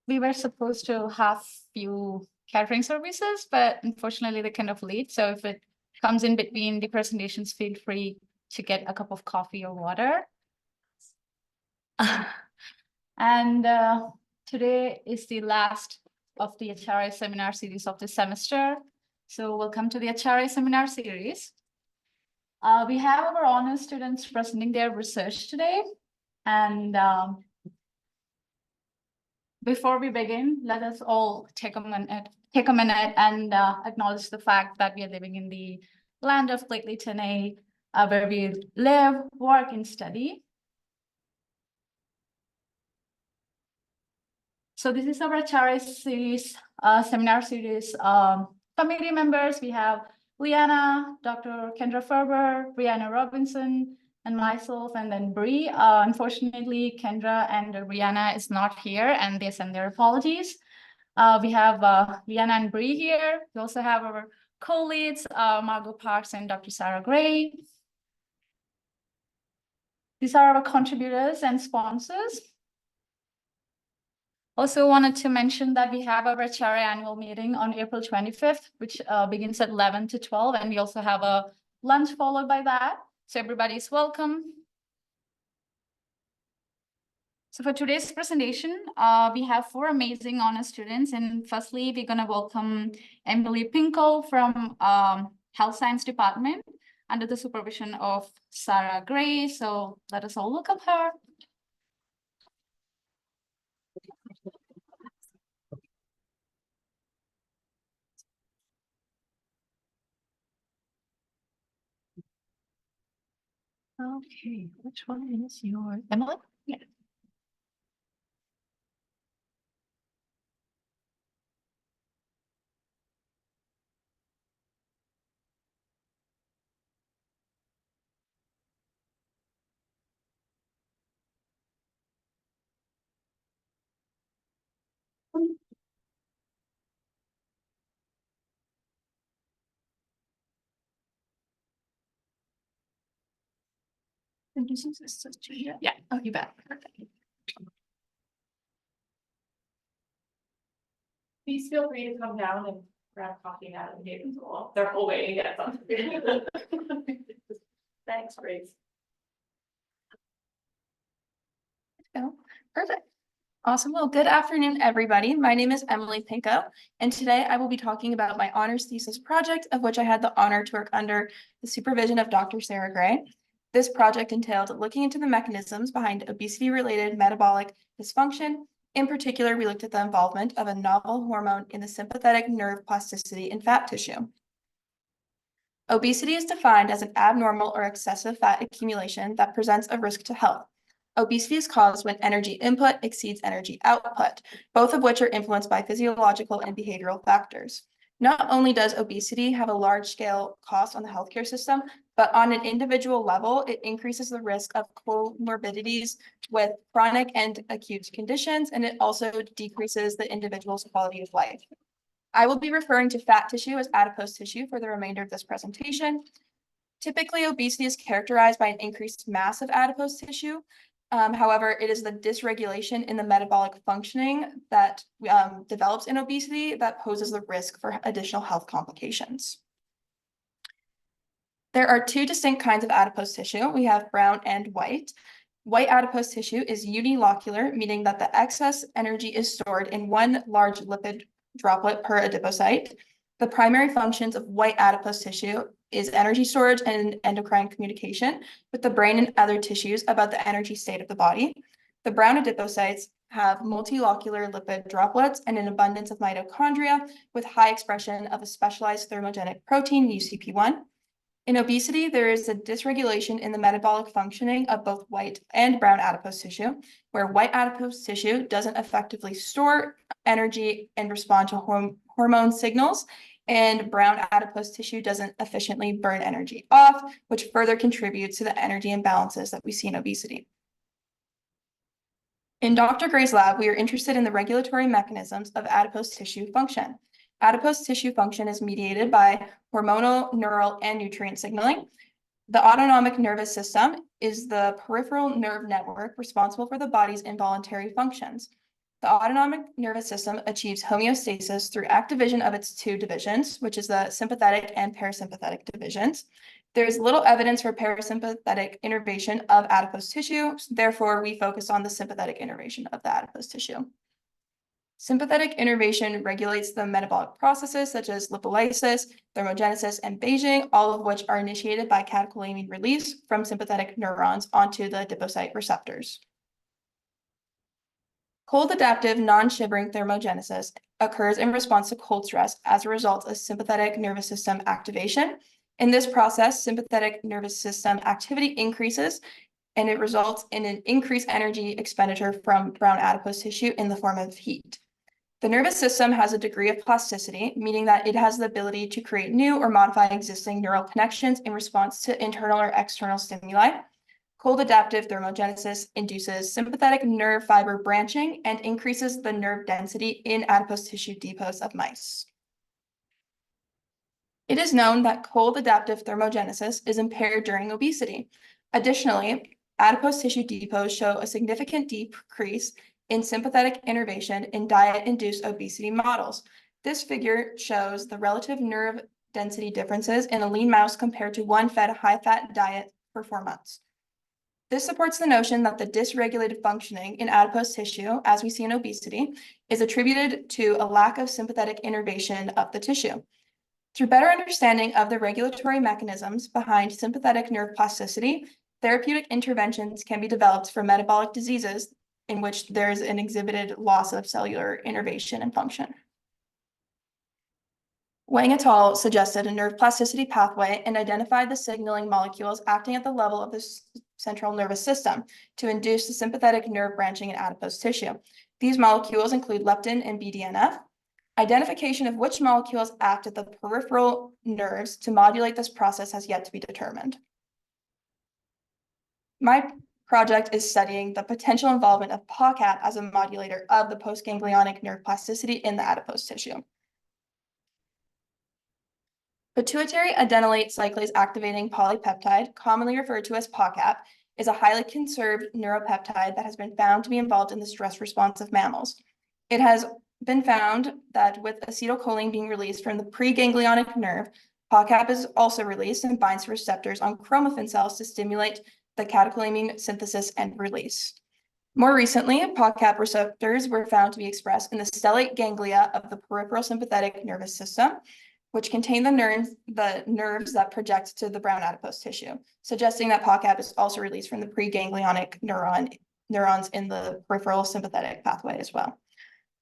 we were supposed to have few catering services, but unfortunately they're kind of late. So if it comes in between the presentations, feel free to get a cup of coffee or water. And today is the last of the HRI seminar series of this semester. So welcome to the HRI seminar series. We have our honors students presenting their research today. And before we begin, let us all take a minute and acknowledge the fact that we are living in the land of Lake where we live, work, and study. So this is our HRI series, seminar series. Committee members, we have Liana, Dr. Kendra Ferber, Brianna Robinson, and myself, and then Bree. Unfortunately, Kendra and Brianna is not here, and they send their apologies. We have Liana and Bree here. We also have our co-leads, Margot Parks and Dr. Sarah Gray. These are our contributors and sponsors. Also wanted to mention that we have our HRI annual meeting on April 25th, which begins at 11 to 12. And we also have a lunch followed by that. So everybody's welcome. So for today's presentation, we have 4 amazing honor students. And firstly, we're going to welcome Emily Pinko from Health Science Department under the supervision of Sarah Gray. So let us all look up her. Okay, which one is yours? Emily? Yeah. Yeah, oh, you bet. Perfect. Please feel free to come down and grab coffee out of the table as well. They're all waiting to get something. Thanks, Grace. Go. Perfect. Awesome. Well, good afternoon, everybody. My name is Emily Pinko, and today I will be talking about my honors thesis project, of which I had the honor to work under the supervision of Dr. Sarah Gray. This project entailed looking into the mechanisms behind obesity-related metabolic dysfunction. In particular, we looked at the involvement of a novel hormone in the sympathetic nerve plasticity in fat tissue. Obesity is defined as an abnormal or excessive fat accumulation that presents a risk to health. Obesity is caused when energy input exceeds energy output, both of which are influenced by physiological and behavioral factors. Not only does obesity have a large-scale cost on the healthcare system, but on an individual level, it increases the risk of comorbidities with chronic and acute conditions, and it also decreases the individual's quality of life. I will be referring to fat tissue as adipose tissue for the remainder of this presentation. Typically, obesity is characterized by an increased mass of adipose tissue. However, it is the dysregulation in the metabolic functioning that develops in obesity that poses the risk for additional health complications. There are 2 distinct kinds of adipose tissue. We have brown and white. White adipose tissue is unilocular, meaning that the excess energy is stored in one large lipid droplet per adipocyte. The primary functions of white adipose tissue is energy storage and endocrine communication with the brain and other tissues about the energy state of the body. The brown adipocytes have multilocular lipid droplets and an abundance of mitochondria with high expression of a specialized thermogenic protein, UCP1. In obesity, there is a dysregulation in the metabolic functioning of both white and brown adipose tissue, where white adipose tissue doesn't effectively store energy and respond to hormone signals, and brown adipose tissue doesn't efficiently burn energy off, which further contributes to the energy imbalances that we see in obesity. In Dr. Gray's lab, we are interested in the regulatory mechanisms of adipose tissue function. Adipose tissue function is mediated by hormonal, neural, and nutrient signaling. The autonomic nervous system is the peripheral nerve network responsible for the body's involuntary functions. The autonomic nervous system achieves homeostasis through activation of its two divisions, which is the sympathetic and parasympathetic divisions. There's little evidence for parasympathetic innervation of adipose tissue, therefore we focus on the sympathetic innervation of the adipose tissue. Sympathetic innervation regulates the metabolic processes such as lipolysis, thermogenesis, and beiging, all of which are initiated by catecholamine release from sympathetic neurons onto the adipocyte receptors. Cold adaptive non-shivering thermogenesis occurs in response to cold stress as a result of sympathetic nervous system activation. In this process, sympathetic nervous system activity increases, and it results in an increased energy expenditure from brown adipose tissue in the form of heat. The nervous system has a degree of plasticity, meaning that it has the ability to create new or modify existing neural connections in response to internal or external stimuli. Cold adaptive thermogenesis induces sympathetic nerve fiber branching and increases the nerve density in adipose tissue depots of mice. It is known that cold adaptive thermogenesis is impaired during obesity. Additionally, adipose tissue depots show a significant decrease in sympathetic innervation in diet-induced obesity models. This figure shows the relative nerve density differences in a lean mouse compared to one fed a high-fat diet for 4 months. This supports the notion that the dysregulated functioning in adipose tissue, as we see in obesity, is attributed to a lack of sympathetic innervation of the tissue. Through better understanding of the regulatory mechanisms behind sympathetic nerve plasticity, therapeutic interventions can be developed for metabolic diseases in which there is an exhibited loss of cellular innervation and function. Wang et al. Suggested a nerve plasticity pathway and identified the signaling molecules acting at the level of the central nervous system to induce the sympathetic nerve branching in adipose tissue. These molecules include leptin and BDNF. Identification of which molecules act at the peripheral nerves to modulate this process has yet to be determined. My project is studying the potential involvement of PACAP as a modulator of the postganglionic nerve plasticity in the adipose tissue. Pituitary adenylate cyclase-activating polypeptide, commonly referred to as PACAP, is a highly conserved neuropeptide that has been found to be involved in the stress response of mammals. It has been found that with acetylcholine being released from the preganglionic nerve, PACAP is also released and binds to receptors on chromaffin cells to stimulate the catecholamine synthesis and release. More recently, PACAP receptors were found to be expressed in the stellate ganglia of the peripheral sympathetic nervous system, which contain the nerves that project to the brown adipose tissue, suggesting that PACAP is also released from the preganglionic neurons in the peripheral sympathetic pathway as well.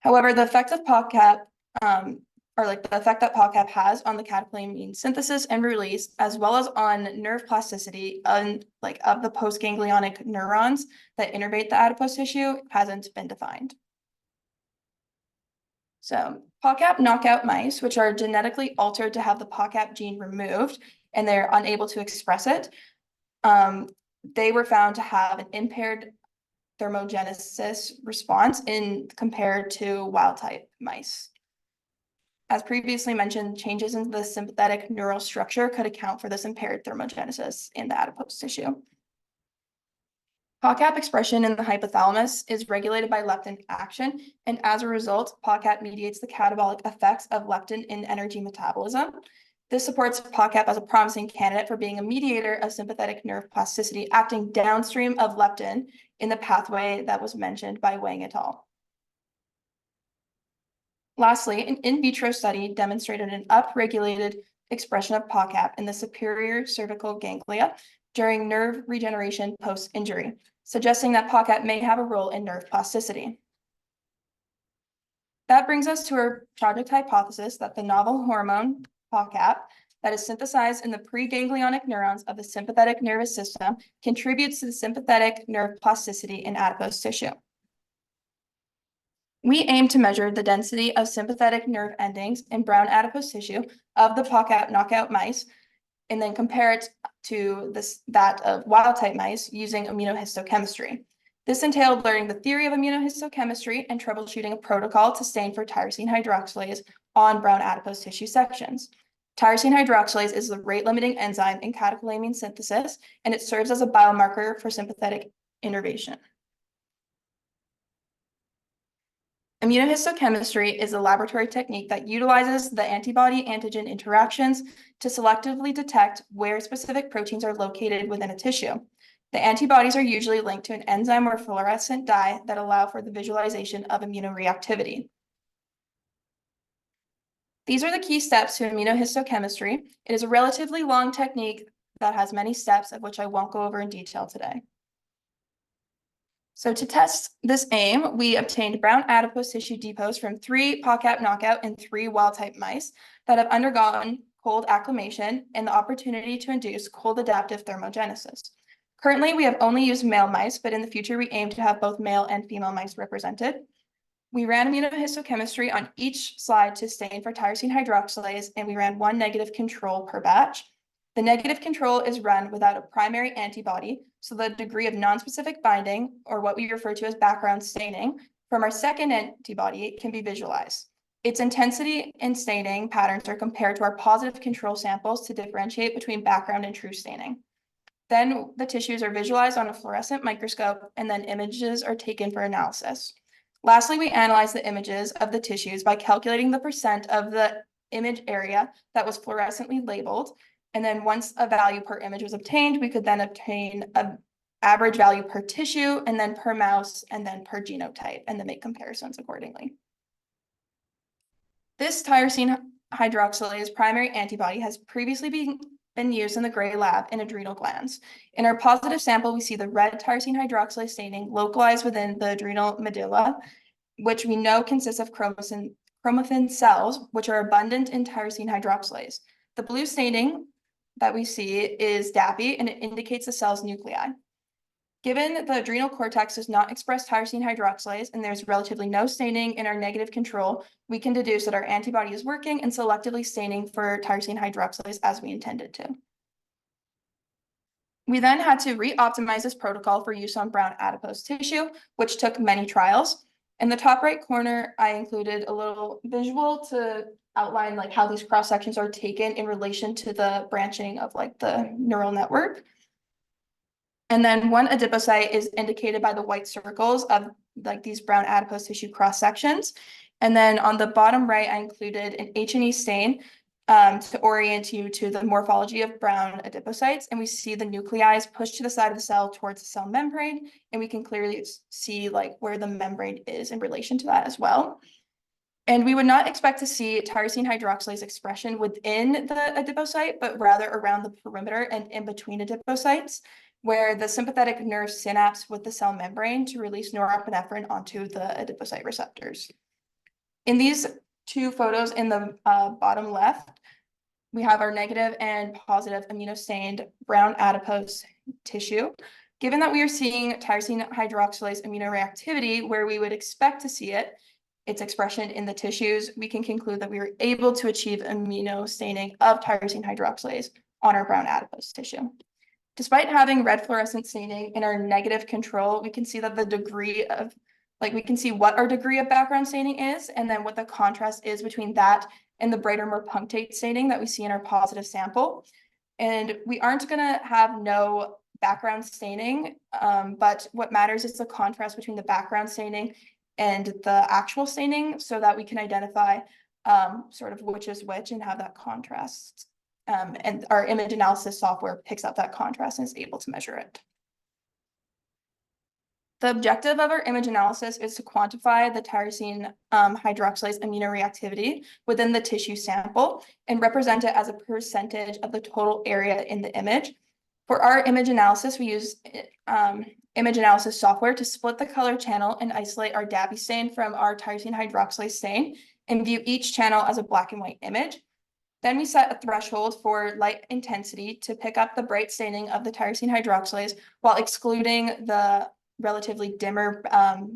However, the effect of PACAP, the effect that PACAP has on the catecholamine synthesis and release, as well as on nerve plasticity of the postganglionic neurons that innervate the adipose tissue, hasn't been defined. So PACAP knockout mice, which are genetically altered to have the PACAP gene removed and they're unable to express it, they were found to have an impaired thermogenesis response compared to wild type mice. As previously mentioned, changes in the sympathetic neural structure could account for this impaired thermogenesis in the adipose tissue. PACAP expression in the hypothalamus is regulated by leptin action, and as a result, PACAP mediates the catabolic effects of leptin in energy metabolism. This supports PACAP as a promising candidate for being a mediator of sympathetic nerve plasticity, acting downstream of leptin in the pathway that was mentioned by Wang et al. Lastly, an in vitro study demonstrated an upregulated expression of PACAP in the superior cervical ganglia during nerve regeneration post-injury, suggesting that PACAP may have a role in nerve plasticity. That brings us to our project hypothesis that the novel hormone, PACAP, that is synthesized in the preganglionic neurons of the sympathetic nervous system contributes to the sympathetic nerve plasticity in adipose tissue. We aim to measure the density of sympathetic nerve endings in brown adipose tissue of the PACAP knockout mice, and then compare it to that of wild-type mice using immunohistochemistry. This entailed learning the theory of immunohistochemistry and troubleshooting a protocol to stain for tyrosine hydroxylase on brown adipose tissue sections. Tyrosine hydroxylase is the rate-limiting enzyme in catecholamine synthesis, and it serves as a biomarker for sympathetic innervation. Immunohistochemistry is a laboratory technique that utilizes the antibody-antigen interactions to selectively detect where specific proteins are located within a tissue. The antibodies are usually linked to an enzyme or fluorescent dye that allow for the visualization of immunoreactivity. These are the key steps to immunohistochemistry. It is a relatively long technique that has many steps, of which I won't go over in detail today. So to test this aim, we obtained brown adipose tissue depots from 3 PACAP knockout and 3 wild-type mice that have undergone cold acclimation and the opportunity to induce cold adaptive thermogenesis. Currently, we have only used male mice, but in the future, we aim to have both male and female mice represented. We ran immunohistochemistry on each slide to stain for tyrosine hydroxylase, and we ran 1 negative control per batch. The negative control is run without a primary antibody, so the degree of nonspecific binding, or what we refer to as background staining, from our second antibody can be visualized. Its intensity and staining patterns are compared to our positive control samples to differentiate between background and true staining. Then the tissues are visualized on a fluorescent microscope, and then images are taken for analysis. Lastly, we analyze the images of the tissues by calculating the percent of the image area that was fluorescently labeled. And then once a value per image was obtained, we could then obtain an average value per tissue, and then per mouse, and then per genotype, and then make comparisons accordingly. This tyrosine hydroxylase primary antibody has previously been used in the gray lab in adrenal glands. In our positive sample, we see the red tyrosine hydroxylase staining localized within the adrenal medulla, which we know consists of chromatin cells, which are abundant in tyrosine hydroxylase. The blue staining that we see is DAPI, and it indicates the cell's nuclei. Given the adrenal cortex does not express tyrosine hydroxylase and there's relatively no staining in our negative control, we can deduce that our antibody is working and selectively staining for tyrosine hydroxylase as we intended to. We then had to re-optimize this protocol for use on brown adipose tissue, which took many trials. In the top right corner, I included a little visual to outline like how these cross sections are taken in relation to the branching of like the neural network. And then 1 adipocyte is indicated by the white circles of like these brown adipose tissue cross sections. And then on the bottom right, I included an H&E stain to orient you to the morphology of brown adipocytes. And we see the nuclei pushed to the side of the cell towards the cell membrane. And we can clearly see like where the membrane is in relation to that as well. And we would not expect to see tyrosine hydroxylase expression within the adipocyte, but rather around the perimeter and in between adipocytes, where the sympathetic nerve synapse with the cell membrane to release norepinephrine onto the adipocyte receptors. In these 2 photos in the bottom left, we have our negative and positive immunostained brown adipose tissue. Given that we are seeing tyrosine hydroxylase immunoreactivity where we would expect to see it, its expression in the tissues, we can conclude that we were able to achieve immunostaining of tyrosine hydroxylase on our brown adipose tissue. Despite having red fluorescent staining in our negative control, we can see that the degree of, like we can see what our degree of background staining is, and then what the contrast is between that and the brighter, more punctate staining that we see in our positive sample. And we aren't gonna have no background staining, but what matters is the contrast between the background staining and the actual staining so that we can identify sort of which is which and have that contrast. And our image analysis software picks up that contrast and is able to measure it. The objective of our image analysis is to quantify the tyrosine hydroxylase immunoreactivity within the tissue sample and represent it as a percentage of the total area in the image. For our image analysis, we use image analysis software to split the color channel and isolate our DAPI stain from our tyrosine hydroxylase stain and view each channel as a black and white image. Then we set a threshold for light intensity to pick up the bright staining of the tyrosine hydroxylase while excluding the relatively dimmer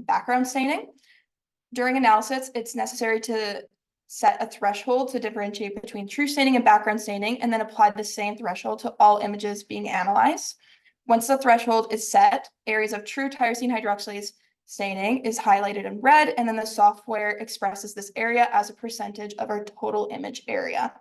background staining. During analysis, it's necessary to set a threshold to differentiate between true staining and background staining, and then apply the same threshold to all images being analyzed. Once the threshold is set, areas of true tyrosine hydroxylase staining is highlighted in red, and then the software expresses this area as a percentage of our total image area.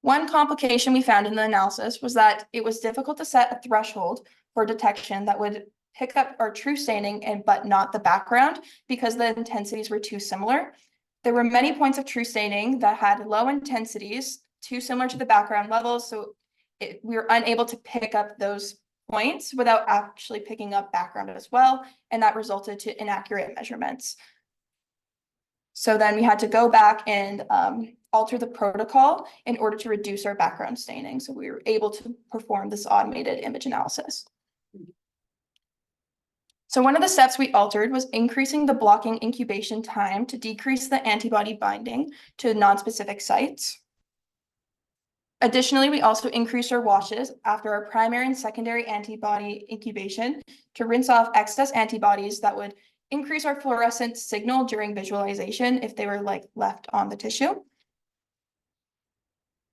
One complication we found in the analysis was that it was difficult to set a threshold for detection that would pick up our true staining but not the background because the intensities were too similar. There were many points of true staining that had low intensities, too similar to the background levels, so we were unable to pick up those points without actually picking up background as well, and that resulted to inaccurate measurements. So then we had to go back and alter the protocol in order to reduce our background staining. So we were able to perform this automated image analysis. So one of the steps we altered was increasing the blocking incubation time to decrease the antibody binding to non-specific sites. Additionally, we also increased our washes after our primary and secondary antibody incubation to rinse off excess antibodies that would increase our fluorescent signal during visualization if they were left on the tissue.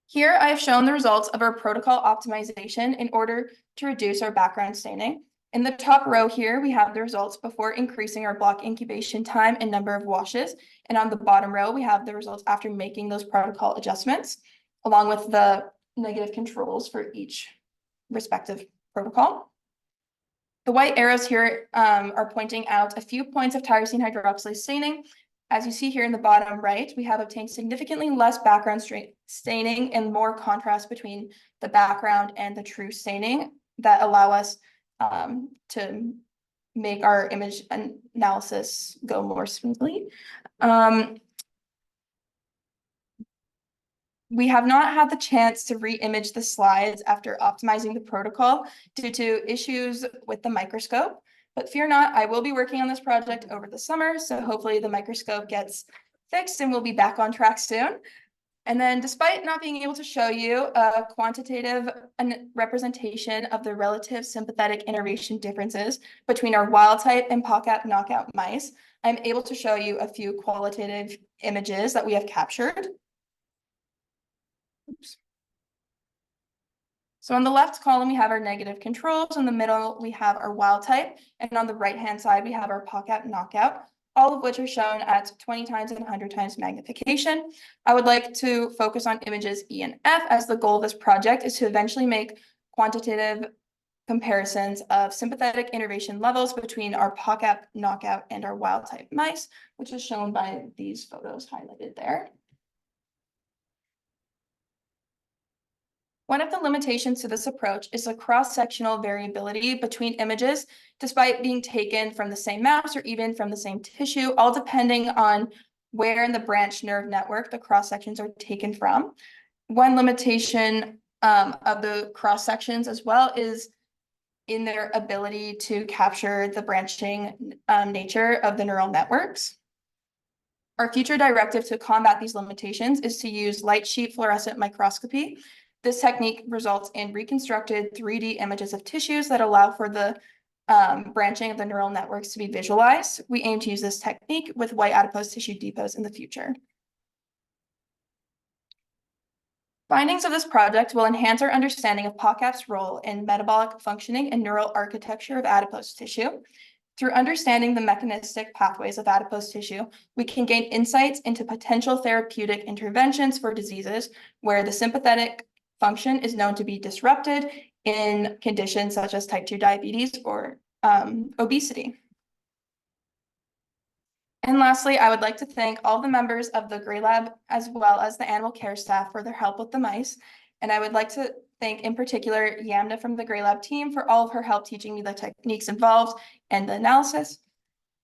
Here I have shown the results of our protocol optimization in order to reduce our background staining. In the top row here, we have the results before increasing our block incubation time and number of washes. And on the bottom row, we have the results after making those protocol adjustments, along with the negative controls for each respective protocol. The white arrows here are pointing out a few points of tyrosine hydroxylase staining. As you see here in the bottom right, we have obtained significantly less background staining and more contrast between the background and the true staining that allow us to make our image analysis go more smoothly. We have not had the chance to re-image the slides after optimizing the protocol due to issues with the microscope, but fear not, I will be working on this project over the summer, so hopefully the microscope gets fixed and we'll be back on track soon. And then despite not being able to show you a quantitative representation of the relative sympathetic innervation differences between our wild type and PACAP knockout mice, I'm able to show you a few qualitative images that we have captured. Oops. So on the left column, we have our negative controls. In the middle, we have our wild type. And on the right-hand side, we have our PACAP knockout, all of which are shown at 20 times and 100 times magnification. I would like to focus on images E and F, as the goal of this project is to eventually make quantitative comparisons of sympathetic innervation levels between our PACAP knockout and our wild type mice, which is shown by these photos highlighted there. One of the limitations to this approach is the cross-sectional variability between images, despite being taken from the same mouse or even from the same tissue, all depending on where in the branch nerve network the cross-sections are taken from. One limitation of the cross-sections as well is in their ability to capture the branching nature of the neural networks. Our future directive to combat these limitations is to use light sheet fluorescent microscopy. This technique results in reconstructed 3D images of tissues that allow for the branching of the neural networks to be visualized. We aim to use this technique with white adipose tissue depots in the future. Findings of this project will enhance our understanding of PACAP's role in metabolic functioning and neural architecture of adipose tissue. Through understanding the mechanistic pathways of adipose tissue, we can gain insights into potential therapeutic interventions for diseases where the sympathetic function is known to be disrupted in conditions such as type 2 diabetes or obesity. And lastly, I would like to thank all the members of the Gray Lab as well as the animal care staff for their help with the mice. And I would like to thank in particular Yamna from the Gray Lab team for all of her help teaching me the techniques involved and the analysis.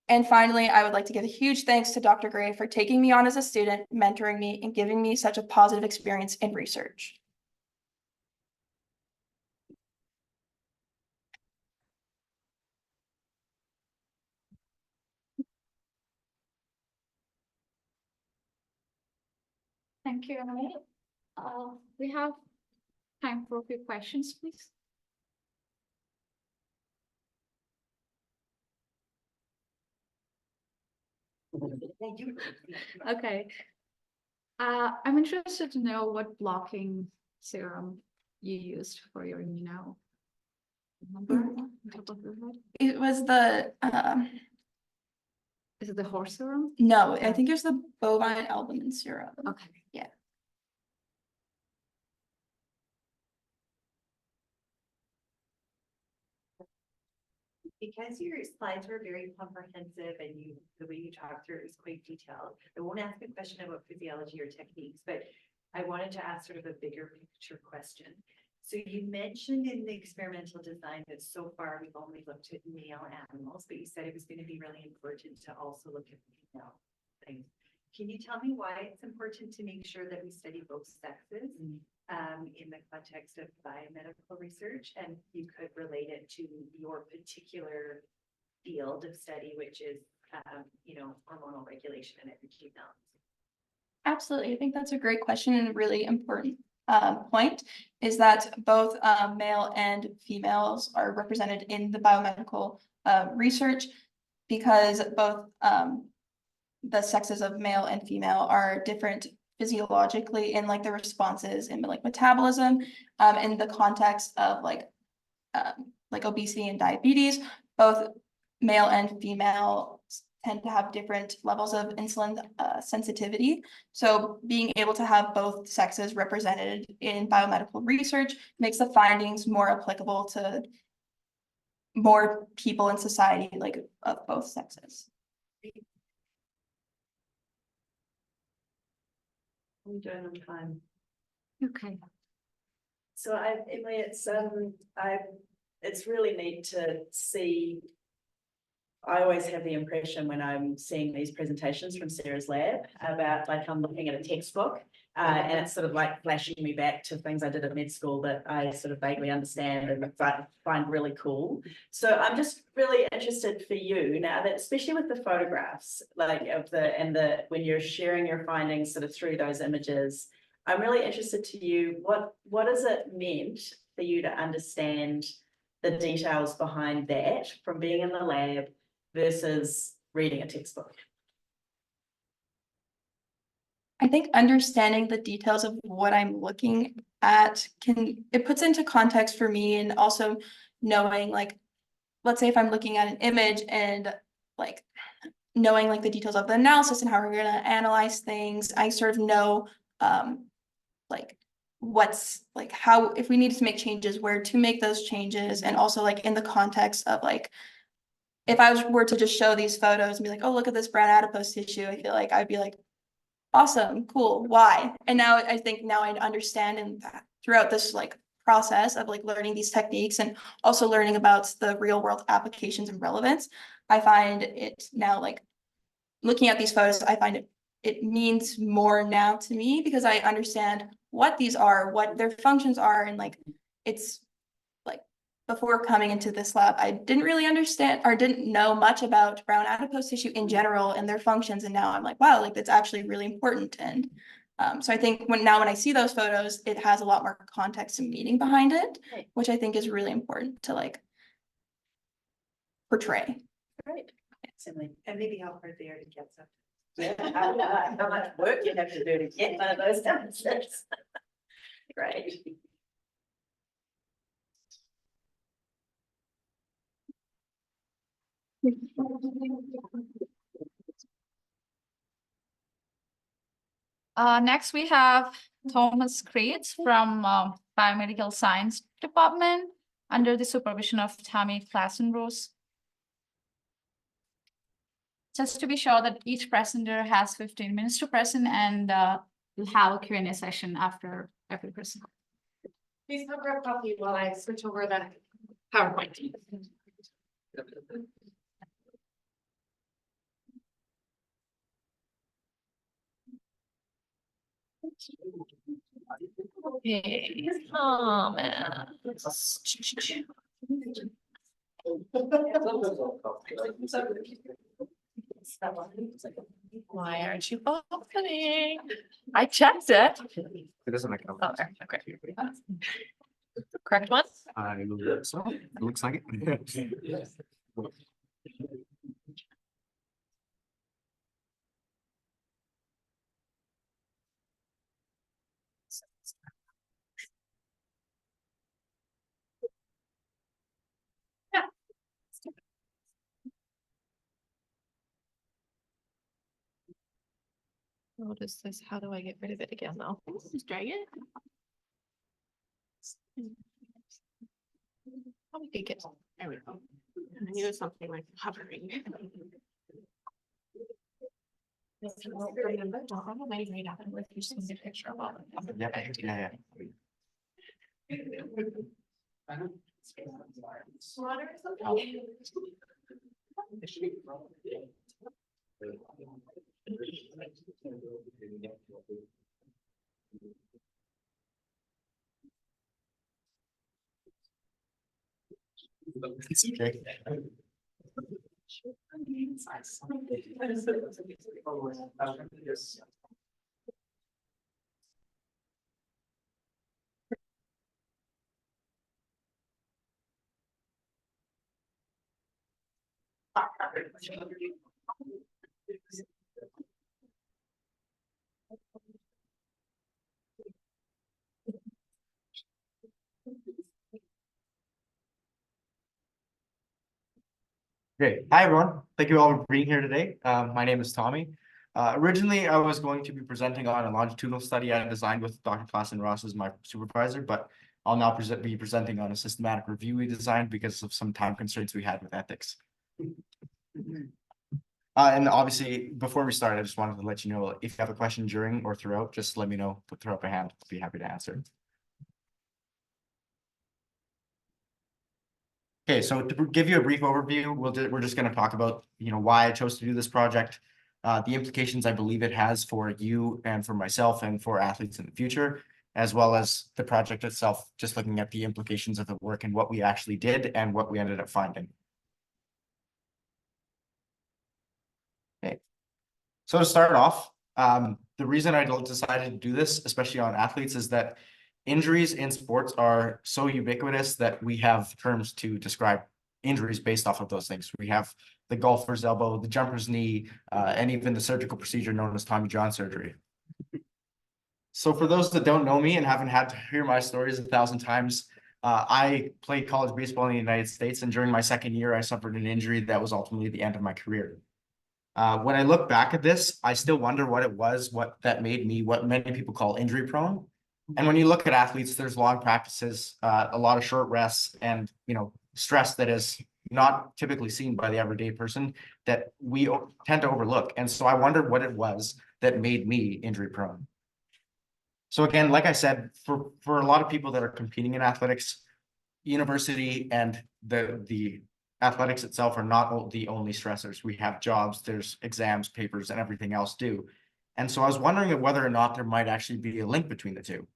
And finally, I would like to give a huge thanks to Dr. Gray for taking me on as a student, mentoring me, and giving me such a positive experience in research. Thank you, Emily. We have time for a few questions, please. Thank you. Okay. I'm interested to know what blocking serum you used for your immuno. Remember on top of your head? It was the Is it the horse serum? no, I think it was the bovine albumin serum. Okay. Yeah. Because your slides were very comprehensive and the way you talked through it was quite detailed, I won't ask a question about physiology or techniques, but I wanted to ask sort of a bigger picture question. So you mentioned in the experimental design that so far we've only looked at male animals, but you said it was going to be really important to also look at female things. Can you tell me why it's important to make sure that we study both sexes in the context of biomedical research, and you could relate it to your particular field of study, which is, hormonal regulation and energy balance? Absolutely. I think that's a great question and a really important point is that both male and females are represented in the biomedical research because both the sexes of male and female are different physiologically in like the responses in like metabolism in the context of like obesity and diabetes. Both male and female tend to have different levels of insulin sensitivity. So being able to have both sexes represented in biomedical research makes the findings more applicable to more people in society, like of both sexes. I'm doing on time. Okay. So Emily, it's really neat to see. I always have the impression when I'm seeing these presentations from Sarah's lab about like I'm looking at a textbook and it's sort of like flashing me back to things I did at med school that I sort of vaguely understand and find really cool. So I'm just really interested for you now that, especially with the photographs, like when you're sharing your findings sort of through those images, I'm really interested to you, what has it meant for you to understand the details behind that from being in the lab versus reading a textbook? I think understanding the details of what I'm looking at it puts into context for me, and also knowing like, let's say if I'm looking at an image and like knowing like the details of the analysis and how we're going to analyze things, I sort of know like what's like how, if we need to make changes, where to make those changes, and also like in the context of like, if I were to just show these photos and be like, oh, look at this brown adipose tissue, I feel like I'd be like, awesome, cool, why? And now I think now I understand, and throughout this like process of like learning these techniques and also learning about the real world applications and relevance, I find it now like looking at these photos, I find it means more now to me because I understand what these are, what their functions are, and like it's like before coming into this lab, I didn't really understand or didn't know much about brown adipose tissue in general and their functions. And now I'm like, wow, like that's actually really important. And so I think when I see those photos, it has a lot more context and meaning behind it, which I think is really important to like portray. Great. And maybe how hard they are to get something. Yeah, how much work you have to do to get one of those answers. Great. Next we have Thomas Kreitz from Biomedical Science Department under the supervision of Tammy Klassenrose. Just to be sure that each presenter has 15 minutes to present, and we'll have a Q&A session after every present. Please come grab coffee while I switch over the PowerPoint. Okay, comments. Why aren't you opening? I checked it. It doesn't make. Oh, there, okay. Correct one? I believe so. It looks like it. What is this? How do I get rid of it again though? Just drag it. Oh, we could get, there we go. I knew something like hovering. Remember, don't have a way right up and you just need a picture of all of them. Yeah. Water or something? It's okay. Great. Hi, everyone. Thank you all for being here today. My name is Tommy. Originally, I was going to be presenting on a longitudinal study I designed with Dr. Klassen Ross as my supervisor, but I'll now be presenting on a systematic review we designed because of some time constraints we had with ethics. And obviously, before we start, I just wanted to let you know, if you have a question during or throughout, just let me know, throw up a hand. I'll be happy to answer. Okay, so to give you a brief overview, we're just going to talk about, why I chose to do this project, the implications I believe it has for you and for myself and for athletes in the future, as well as the project itself, just looking at the implications of the work and what we actually did and what we ended up finding. Okay, so to start off, the reason I decided to do this, especially on athletes, is that injuries in sports are so ubiquitous that we have terms to describe injuries based off of those things. We have the golfer's elbow, the jumper's knee, and even the surgical procedure known as Tommy John surgery. So for those that don't know me and haven't had to hear my stories 1,000 times, I played college baseball in the United States, and during my second year, I suffered an injury that was ultimately the end of my career. When I look back at this, I still wonder what it was, that made me what many people call injury prone. And when you look at athletes, there's long practices, a lot of short rests, and stress that is not typically seen by the everyday person that we tend to overlook. And so I wondered what it was that made me injury prone. So again, like I said, for a lot of people that are competing in athletics, university and the athletics itself are not the only stressors. We have jobs, there's exams, papers, and everything else due. And so I was wondering whether or not there might actually be a link between the two.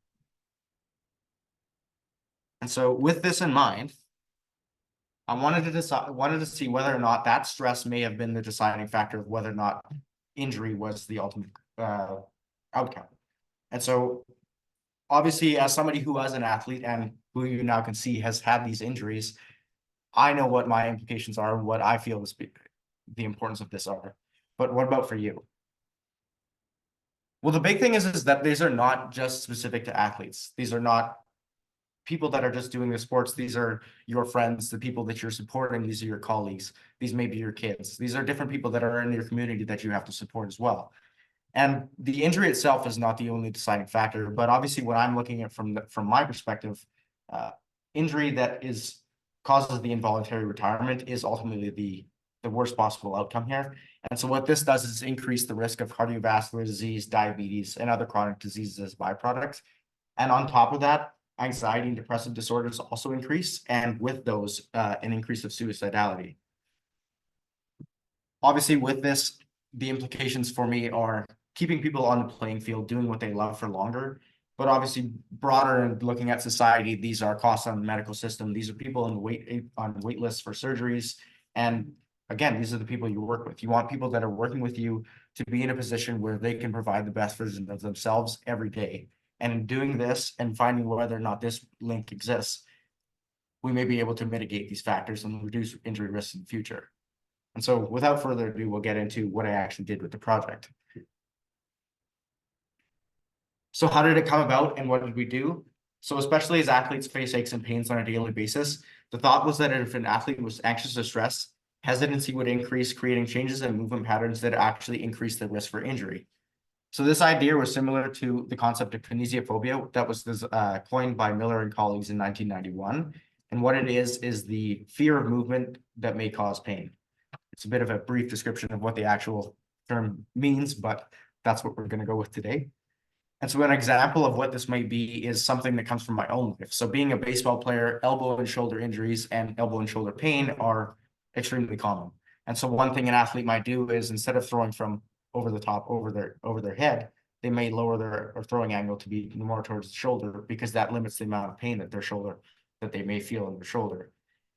And so with this in mind, I wanted to see whether or not that stress may have been the deciding factor of whether or not injury was the ultimate outcome. And so obviously, as somebody who was an athlete and who you now can see has had these injuries, I know what my implications are and what I feel the importance of this are. But what about for you? Well, the big thing is that these are not just specific to athletes. These are not people that are just doing the sports. These are your friends, the people that you're supporting. These are your colleagues. These may be your kids. These are different people that are in your community that you have to support as well. And the injury itself is not the only deciding factor, but obviously when I'm looking at from my perspective, injury that causes the involuntary retirement is ultimately the worst possible outcome here. And so what this does is increase the risk of cardiovascular disease, diabetes, and other chronic diseases as byproducts. And on top of that, anxiety and depressive disorders also increase, and with those, an increase of suicidality. Obviously, with this, the implications for me are keeping people on the playing field, doing what they love for longer. But obviously, broader and looking at society, these are costs on the medical system. These are people on wait lists for surgeries. And again, these are the people you work with. You want people that are working with you to be in a position where they can provide the best version of themselves every day. And in doing this and finding whether or not this link exists, we may be able to mitigate these factors and reduce injury risks in the future. And so without further ado, we'll get into what I actually did with the project. So how did it come about and what did we do? So especially as athletes face aches and pains on a daily basis, the thought was that if an athlete was anxious or stressed, hesitancy would increase, creating changes in movement patterns that actually increase the risk for injury. So this idea was similar to the concept of kinesiophobia that was coined by Miller and colleagues in 1991. And what it is the fear of movement that may cause pain. It's a bit of a brief description of what the actual term means, but that's what we're going to go with today. And so an example of what this might be is something that comes from my own life. So being a baseball player, elbow and shoulder injuries and elbow and shoulder pain are extremely common. And so one thing an athlete might do is instead of throwing from over the top, over their head, they may lower their throwing angle to be more towards the shoulder because that limits the amount of pain that they may feel in their shoulder.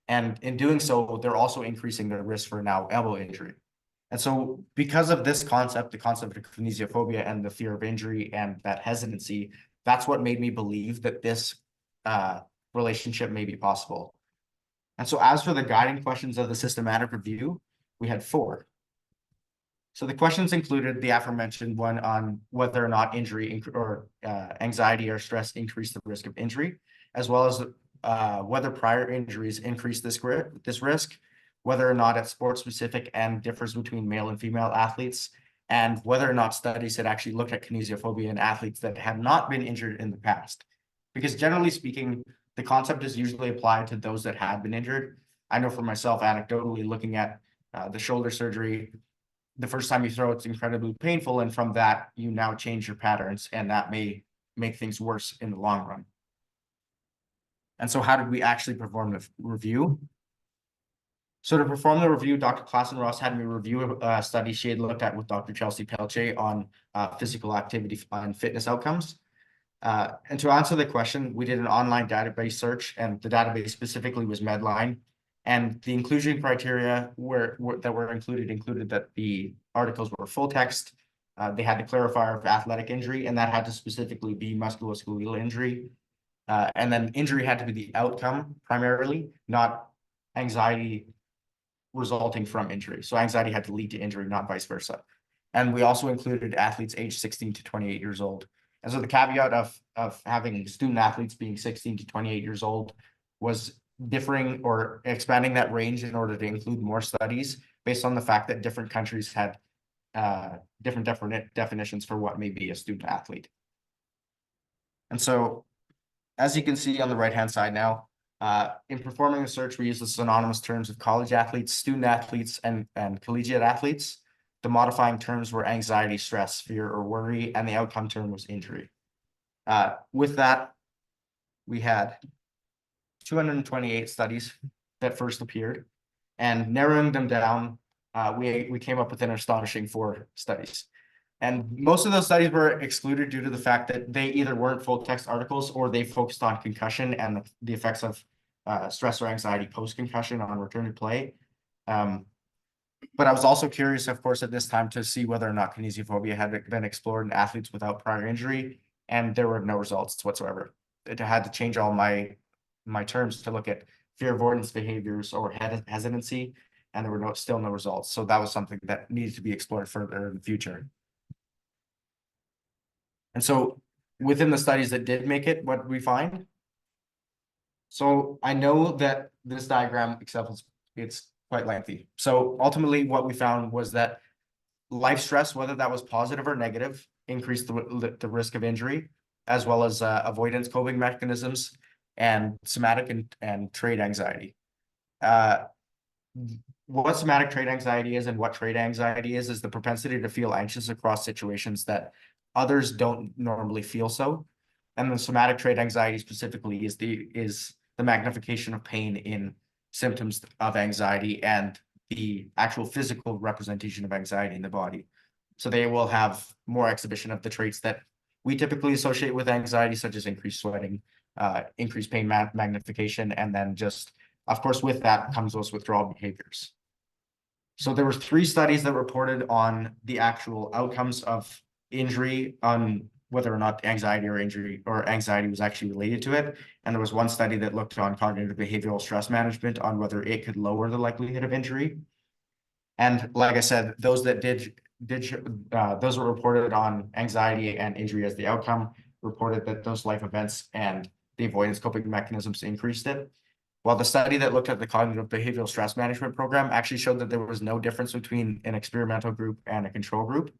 And in doing so, they're also increasing their risk for now elbow injury. And so because of this concept, the concept of kinesiophobia and the fear of injury and that hesitancy, that's what made me believe that this relationship may be possible. And so as for the guiding questions of the systematic review, we had 4. So the questions included the aforementioned one on whether or not injury or anxiety or stress increase the risk of injury, as well as whether prior injuries increase this risk, whether or not it's sport specific and differs between male and female athletes, and whether or not studies had actually looked at kinesiophobia in athletes that have not been injured in the past. Because generally speaking, the concept is usually applied to those that have been injured. I know for myself, anecdotally, looking at the shoulder surgery, the first time you throw, it's incredibly painful. And from that, you now change your patterns, and that may make things worse in the long run. And so how did we actually perform the review? So to perform the review, Dr. Klassen-Ross had me review a study she had looked at with Dr. Chelsea Pelche on physical activity and fitness outcomes. And to answer the question, we did an online database search, and the database specifically was Medline. And the inclusion criteria that were included that the articles were full text. They had the clarifier of athletic injury, and that had to specifically be musculoskeletal injury. And then injury had to be the outcome primarily, not anxiety resulting from injury. So anxiety had to lead to injury, not vice versa. And we also included athletes aged 16 to 28 years old. And so the caveat of having student athletes being 16 to 28 years old was differing or expanding that range in order to include more studies based on the fact that different countries had different definitions for what may be a student athlete. And so, as you can see on the right-hand side now, in performing the search, we use the synonymous terms of college athletes, student athletes, and collegiate athletes. The modifying terms were anxiety, stress, fear, or worry, and the outcome term was injury. With that, we had 228 studies that first appeared, and narrowing them down, we came up with an astonishing 4 studies. And most of those studies were excluded due to the fact that they either weren't full text articles or they focused on concussion and the effects of stress or anxiety post-concussion on return to play. But I was also curious, of course, at this time to see whether or not kinesiophobia had been explored in athletes without prior injury, and there were no results whatsoever. It had to change all my terms to look at fear avoidance behaviors or hesitancy, and there were still no results. So that was something that needed to be explored further in the future. And so within the studies that did make it, what did we find? So I know that this diagram itself it's quite lengthy. So ultimately what we found was that life stress, whether that was positive or negative, increased the risk of injury, as well as avoidance coping mechanisms and somatic and trait anxiety. What somatic trait anxiety is and what trait anxiety is the propensity to feel anxious across situations that others don't normally feel so. And the somatic trait anxiety specifically is the magnification of pain in symptoms of anxiety and the actual physical representation of anxiety in the body. So they will have more exhibition of the traits that we typically associate with anxiety, such as increased sweating, increased pain magnification, and then just, of course, with that comes those withdrawal behaviors. So there were 3 studies that reported on the actual outcomes of injury, on whether or not anxiety or injury or anxiety was actually related to it. And there was 1 study that looked on cognitive behavioral stress management on whether it could lower the likelihood of injury. And like I said, those that those were reported on anxiety and injury as the outcome, reported that those life events and the avoidance coping mechanisms increased it. While the study that looked at the cognitive behavioral stress management program actually showed that there was no difference between an experimental group and a control group.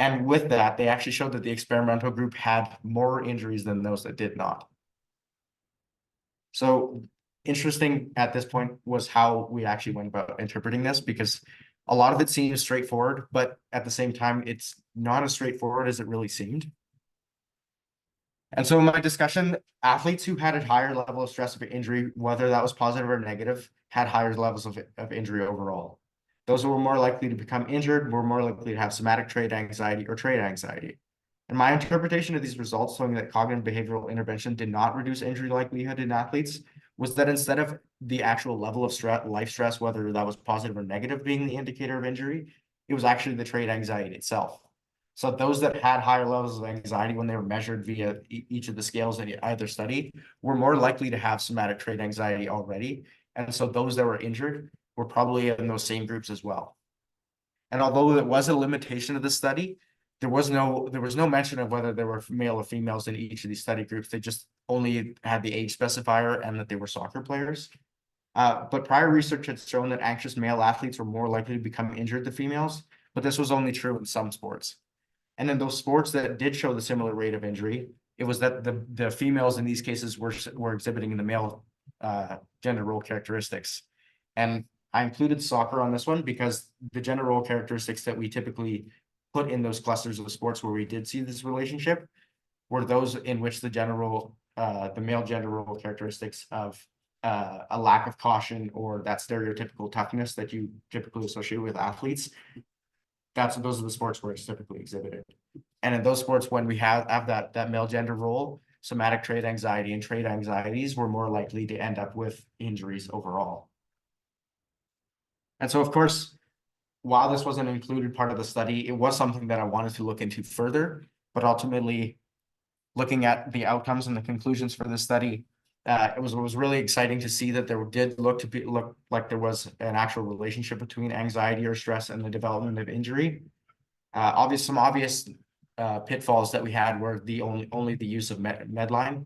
And with that, they actually showed that the experimental group had more injuries than those that did not. So interesting at this point was how we actually went about interpreting this, because a lot of it seems straightforward, but at the same time, it's not as straightforward as it really seemed. And so in my discussion, athletes who had a higher level of stress of injury, whether that was positive or negative, had higher levels of injury overall. Those who were more likely to become injured were more likely to have somatic trait anxiety or trait anxiety. And my interpretation of these results showing that cognitive behavioral intervention did not reduce injury likelihood in athletes was that instead of the actual level of stress, life stress, whether that was positive or negative being the indicator of injury, it was actually the trait anxiety itself. So those that had higher levels of anxiety when they were measured via each of the scales in either study were more likely to have somatic trait anxiety already. And so those that were injured were probably in those same groups as well. And although it was a limitation of the study, there was no mention of whether there were male or females in each of these study groups. They just only had the age specifier and that they were soccer players. But prior research had shown that anxious male athletes were more likely to become injured than females, but this was only true in some sports. And in those sports that did show the similar rate of injury, it was that the females in these cases were exhibiting the male gender role characteristics. And I included soccer on this one because the gender role characteristics that we typically put in those clusters of sports where we did see this relationship were those in which the male gender role characteristics of a lack of caution or that stereotypical toughness that you typically associate with athletes. Those are the sports where it's typically exhibited. And in those sports, when we have that male gender role, somatic trait anxiety and trait anxieties were more likely to end up with injuries overall. And so, of course, while this wasn't included part of the study, it was something that I wanted to look into further, but ultimately looking at the outcomes and the conclusions for this study, it was really exciting to see that there did look like there was an actual relationship between anxiety or stress and the development of injury. Some obvious pitfalls that we had were only the use of Medline.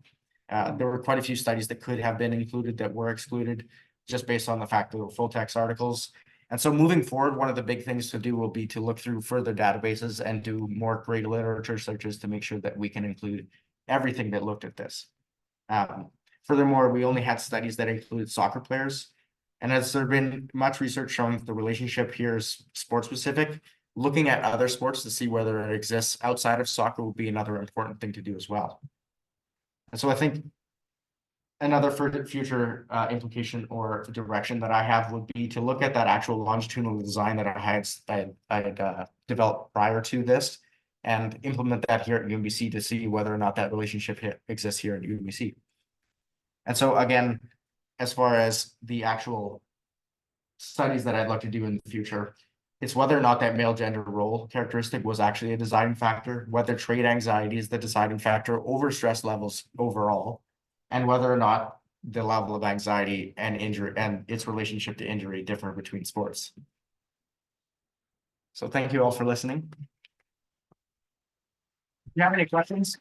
There were quite a few studies that could have been included that were excluded just based on the fact that they were full text articles. And so moving forward, one of the big things to do will be to look through further databases and do more great literature searches to make sure that we can include everything that looked at this. Furthermore, we only had studies that included soccer players. And as there been much research showing that the relationship here is sport specific, looking at other sports to see whether it exists outside of soccer will be another important thing to do as well. And so I think another future implication or direction that I have would be to look at that actual longitudinal design that I had developed prior to this and implement that here at UMBC to see whether or not that relationship exists here at UMBC. And so again, as far as the actual studies that I'd like to do in the future, it's whether or not that male gender role characteristic was actually a deciding factor, whether trait anxiety is the deciding factor over stress levels overall, and whether or not the level of anxiety and injury and its relationship to injury differ between sports. So thank you all for listening. If you have any questions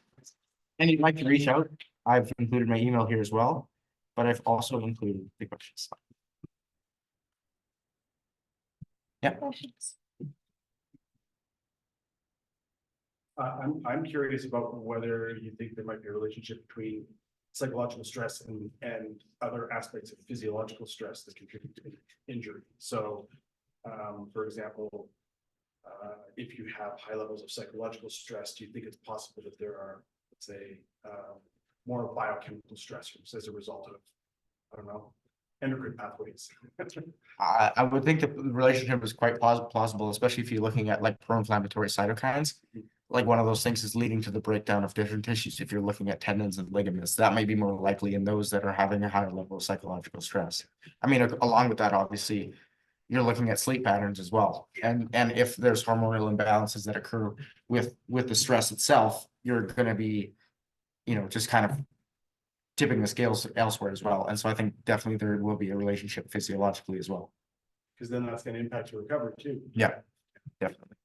and you'd like to reach out, I've included my email here as well, but I've also included the questions. Yeah. I'm curious about whether you think there might be a relationship between psychological stress and other aspects of physiological stress that contribute to injury. So, for example, if you have high levels of psychological stress, do you think it's possible that there are, let's say, more biochemical stressors as a result of, I don't know, endocrine pathways? I would think the relationship is quite plausible, especially if you're looking at like pro-inflammatory cytokines. Like one of those things is leading to the breakdown of different tissues. If you're looking at tendons and ligaments, that may be more likely in those that are having a higher level of psychological stress. I mean, along with that, obviously, you're looking at sleep patterns as well. And if there's hormonal imbalances that occur with the stress itself, you're going to be, just kind of tipping the scales elsewhere as well. And so I think definitely there will be a relationship physiologically as well. Because then that's going to impact your recovery too. Yeah, definitely.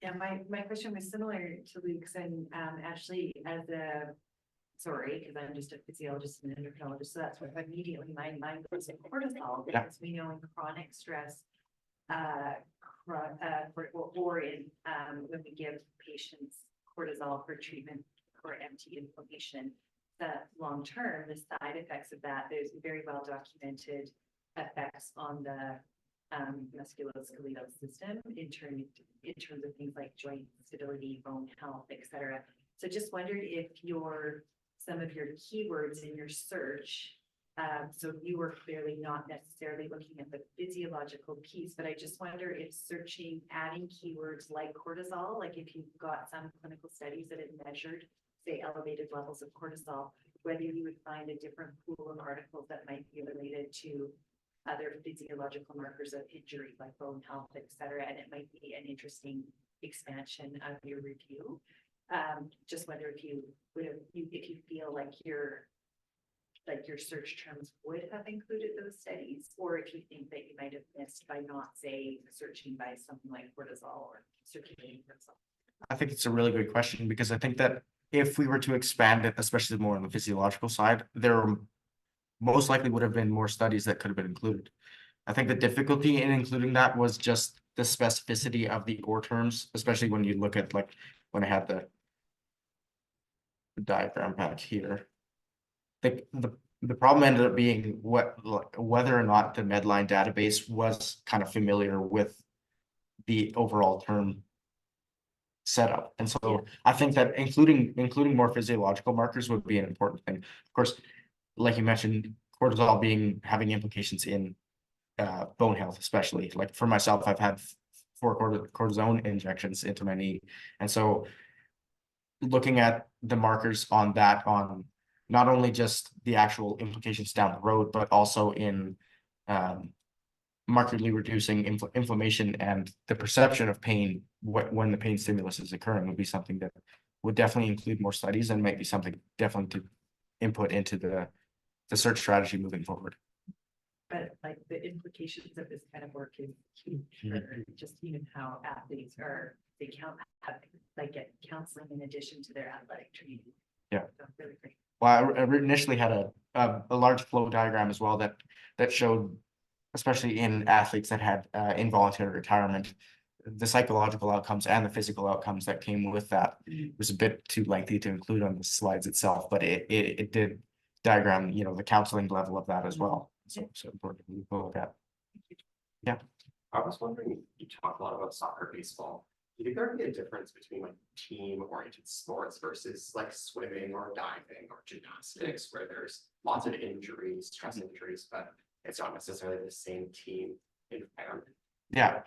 Yeah, my question was similar to Luke's, and actually because I'm just a physiologist and endocrinologist, so that's what immediately my mind goes to cortisol, because we know in chronic stress, when we give patients cortisol for treatment for MT inflammation, long-term, the side effects of that, there's very well documented effects on the musculoskeletal system in terms of things like joint stability, bone health, etc. So just wondered if some of your keywords in your search, so you were clearly not necessarily looking at the physiological piece, but I just wonder if adding keywords like cortisol, like if you've got some clinical studies that have measured, say, elevated levels of cortisol, whether you would find a different pool of articles that might be related to other physiological markers of injury, like bone health, etc. And it might be an interesting expansion of your review. Just wonder if you feel like your search terms would have included those studies, or if you think that you might have missed by not, say, searching by something like cortisol or circulating cortisol. I think it's a really good question, because I think that if we were to expand it, especially more on the physiological side, there most likely would have been more studies that could have been included. I think the difficulty in including that was just the specificity of the core terms, especially when you look at, like, when I had the diagram back here. The problem ended up being whether or not the Medline database was kind of familiar with the overall term setup. And so I think that including more physiological markers would be an important thing. Of course, like you mentioned, cortisol having implications in bone health, especially. Like for myself, I've had 4 cortisone injections into my knee. And so looking at the markers on that, on not only just the actual implications down the road, but also in markedly reducing inflammation and the perception of pain when the pain stimulus is occurring, would be something that would definitely include more studies, and might be something definitely to input into the search strategy moving forward. But like the implications of this kind of work is huge, for just even how athletes get counseling in addition to their athletic training. Yeah. So really great. Well, I initially had a large flow diagram as well that showed, especially in athletes that had involuntary retirement, the psychological outcomes and the physical outcomes that came with that. It was a bit too lengthy to include on the slides itself, but it did diagram, the counseling level of that as well. So important to look at. Yeah. I was wondering, you talk a lot about soccer, baseball. Do you think there would be a difference between like team-oriented sports versus like swimming or diving or gymnastics, where there's lots of injuries, stress injuries, but it's not necessarily the same team environment? Yeah.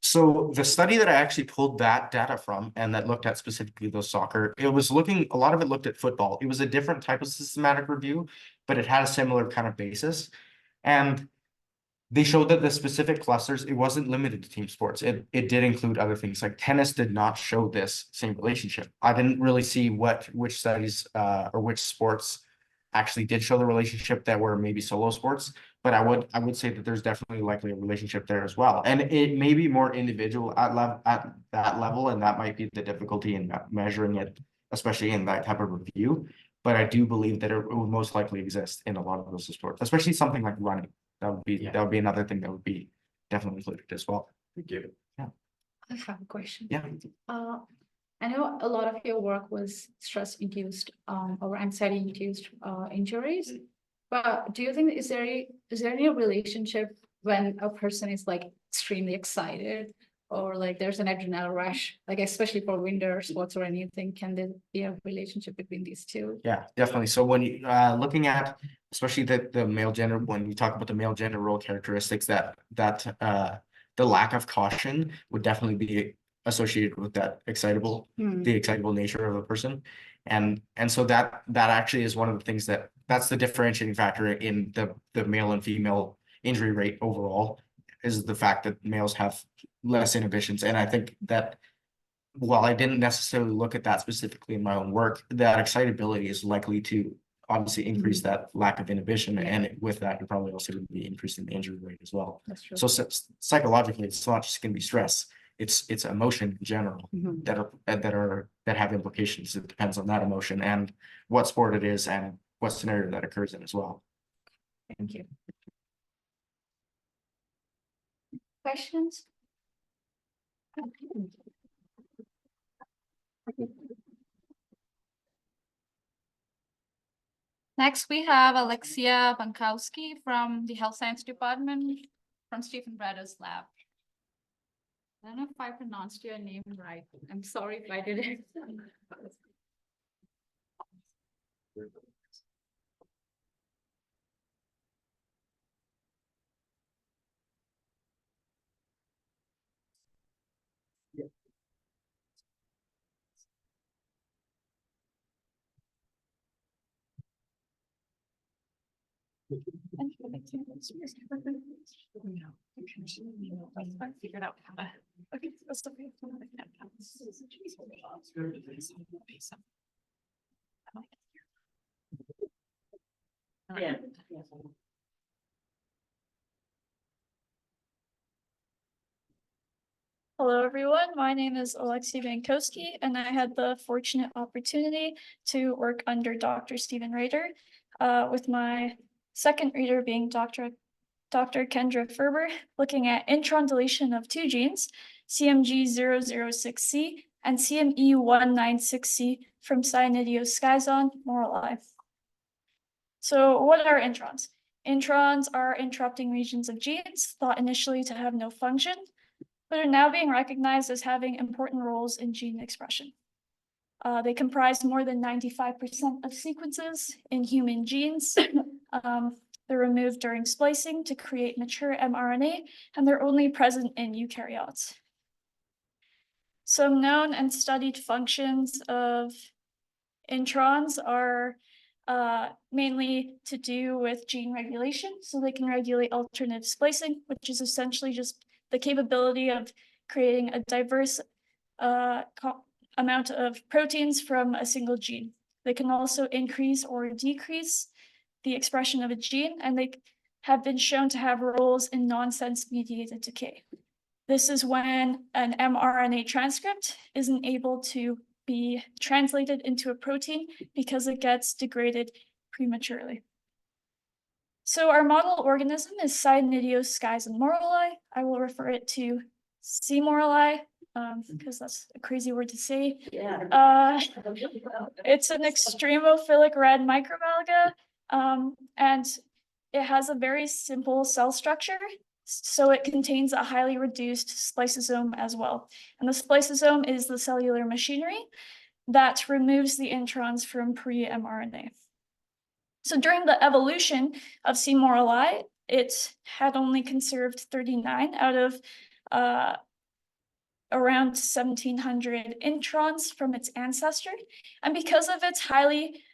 So the study that I actually pulled that data from, and that looked at specifically those soccer, a lot of it looked at football. It was a different type of systematic review, but it had a similar kind of basis. And they showed that the specific clusters, it wasn't limited to team sports. It did include other things. Like tennis did not show this same relationship. I didn't really see which studies or which sports actually did show the relationship that were maybe solo sports, but I would say that there's definitely likely a relationship there as well. And it may be more individual at that level, and that might be the difficulty in measuring it, especially in that type of review. But I do believe that it would most likely exist in a lot of those sports, especially something like running. That would be another thing that would be definitely included as well. Thank you. I have a question. Yeah. I know a lot of your work was stress-induced or anxiety-induced injuries, but do you think is there any relationship when a person is like extremely excited, or like there's an adrenaline rush, like especially for winter sports or anything? Can there be a relationship between these two? Yeah, definitely. So when you looking at especially the male gender, when we talk about the male gender role characteristics, that the lack of caution would definitely be associated with that the excitable nature of a person. And so that actually is one of the things that's the differentiating factor in the male and female injury rate overall, is the fact that males have less inhibitions. And I think that while I didn't necessarily look at that specifically in my own work, that excitability is likely to obviously increase that lack of inhibition. And with that, you're probably also going to be increasing the injury rate as well. That's true. So psychologically, it's not just going to be stress. It's emotion in general that have implications. It depends on that emotion and what sport it is and what scenario that occurs in as well. Thank you. Questions? Next, we have Alexia Bankowski from the Health Science Department from Stephen Brader's lab. I don't know if I pronounced your name right. I'm sorry if I didn't. Figured out how to. Okay, that's the way. Yeah. Hello, everyone. My name is Alexia Bankowski, and I had the fortunate opportunity to work under Dr. Stephen Rader, with my second reader being Dr. Kendra Ferber, looking at intron deletion of two genes, CMG006C and CME196C from Cyclase-Activating merolae. So what are introns? Introns are interrupting regions of genes thought initially to have no function, but are now being recognized as having important roles in gene expression. They comprise more than 95% of sequences in human genes. They're removed during splicing to create mature mRNA, and they're only present in eukaryotes. Some known and studied functions of introns are mainly to do with gene regulation. So they can regulate alternative splicing, which is essentially just the capability of creating a diverse amount of proteins from a single gene. They can also increase or decrease the expression of a gene, and they have been shown to have roles in nonsense mediated decay. This is when an mRNA transcript isn't able to be translated into a protein because it gets degraded prematurely. So our model organism is Cyclase-Activating merolae. I will refer it to C. merolae because that's a crazy word to say. Yeah. It's an extremophilic red microalga, and it has a very simple cell structure. So it contains a highly reduced spliceosome as well. And the spliceosome is the cellular machinery that removes the introns from pre-mRNA. So during the evolution of C. merolae, it had only conserved 39 out of around 1,700 introns from its ancestor. And because of its highly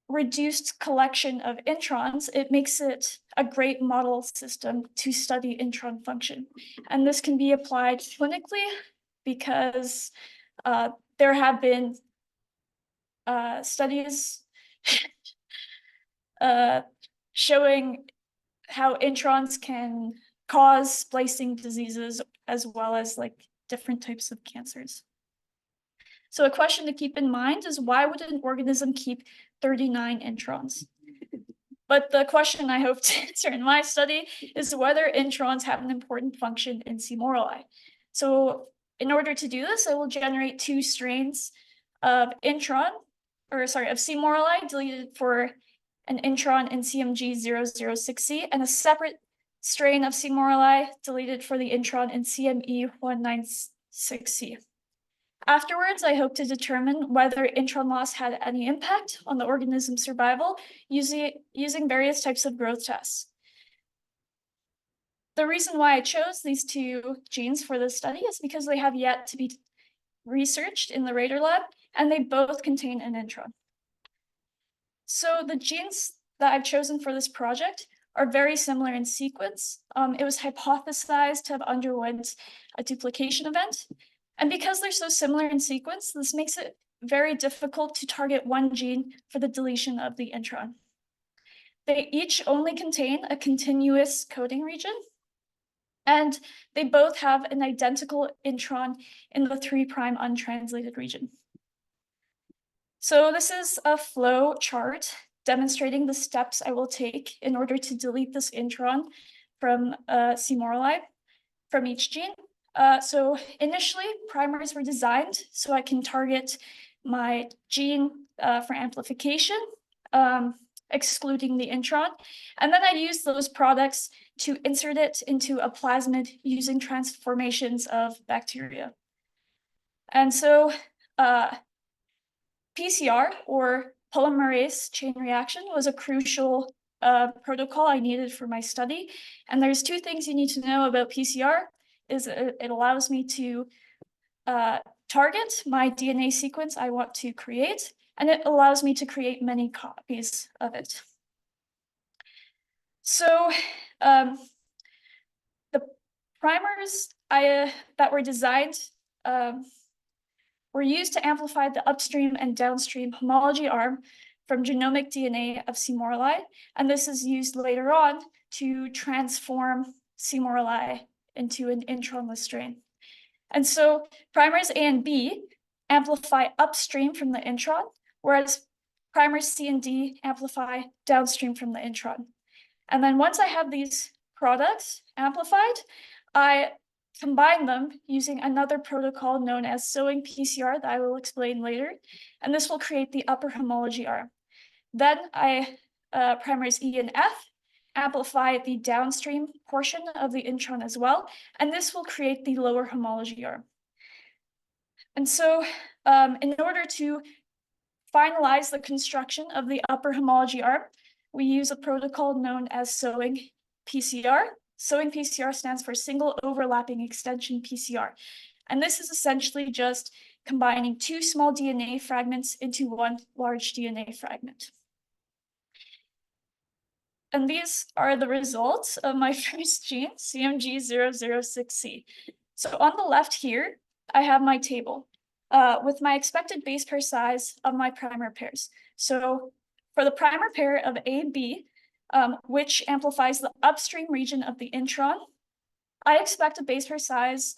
reduced collection of introns, it makes it a great model system to study intron function. And this can be applied clinically because there have been studies showing how introns can cause splicing diseases as well as like different types of cancers. So a question to keep in mind is, why would an organism keep 39 introns? But the question I hope to answer in my study is whether introns have an important function in C. merolae. So in order to do this, I will generate two strains of C. merolae deleted for an intron in CMG006C and a separate strain of C. merolae deleted for the intron in CME196C. Afterwards, I hope to determine whether intron loss had any impact on the organism's survival using various types of growth tests. The reason why I chose these two genes for this study is because they have yet to be researched in the Rader lab, and they both contain an intron. So the genes that I've chosen for this project are very similar in sequence. It was hypothesized to have underwent a duplication event. And because they're so similar in sequence, this makes it very difficult to target one gene for the deletion of the intron. They each only contain a continuous coding region, and they both have an identical intron in the 3' untranslated region. So this is a flow chart demonstrating the steps I will take in order to delete this intron from C. merolae from each gene. So initially, primers were designed so I can target my gene for amplification. excluding the intron. And then I use those products to insert it into a plasmid using transformations of bacteria. And so PCR, or polymerase chain reaction, was a crucial protocol I needed for my study. And there's two things you need to know about PCR. Is it allows me to target my DNA sequence I want to create, and it allows me to create many copies of it. So the primers that were designed were used to amplify the upstream and downstream homology arm from genomic DNA of C. merolae, and this is used later on to transform C. merolae into an intronless strain. And so primers A and B amplify upstream from the intron, whereas primers C and D amplify downstream from the intron. And then once I have these products amplified, I combine them using another protocol known as sewing PCR that I will explain later, and this will create the upper homology arm. Then primers E and F amplify the downstream portion of the intron as well, and this will create the lower homology arm. And so in order to finalize the construction of the upper homology arm, we use a protocol known as sewing PCR. Sewing PCR stands for single overlapping extension PCR. And this is essentially just combining two small DNA fragments into one large DNA fragment. And these are the results of my first gene, CMG006C. So on the left here, I have my table with my expected base pair size of my primer pairs. So for the primer pair of AB, which amplifies the upstream region of the intron, I expect a base pair size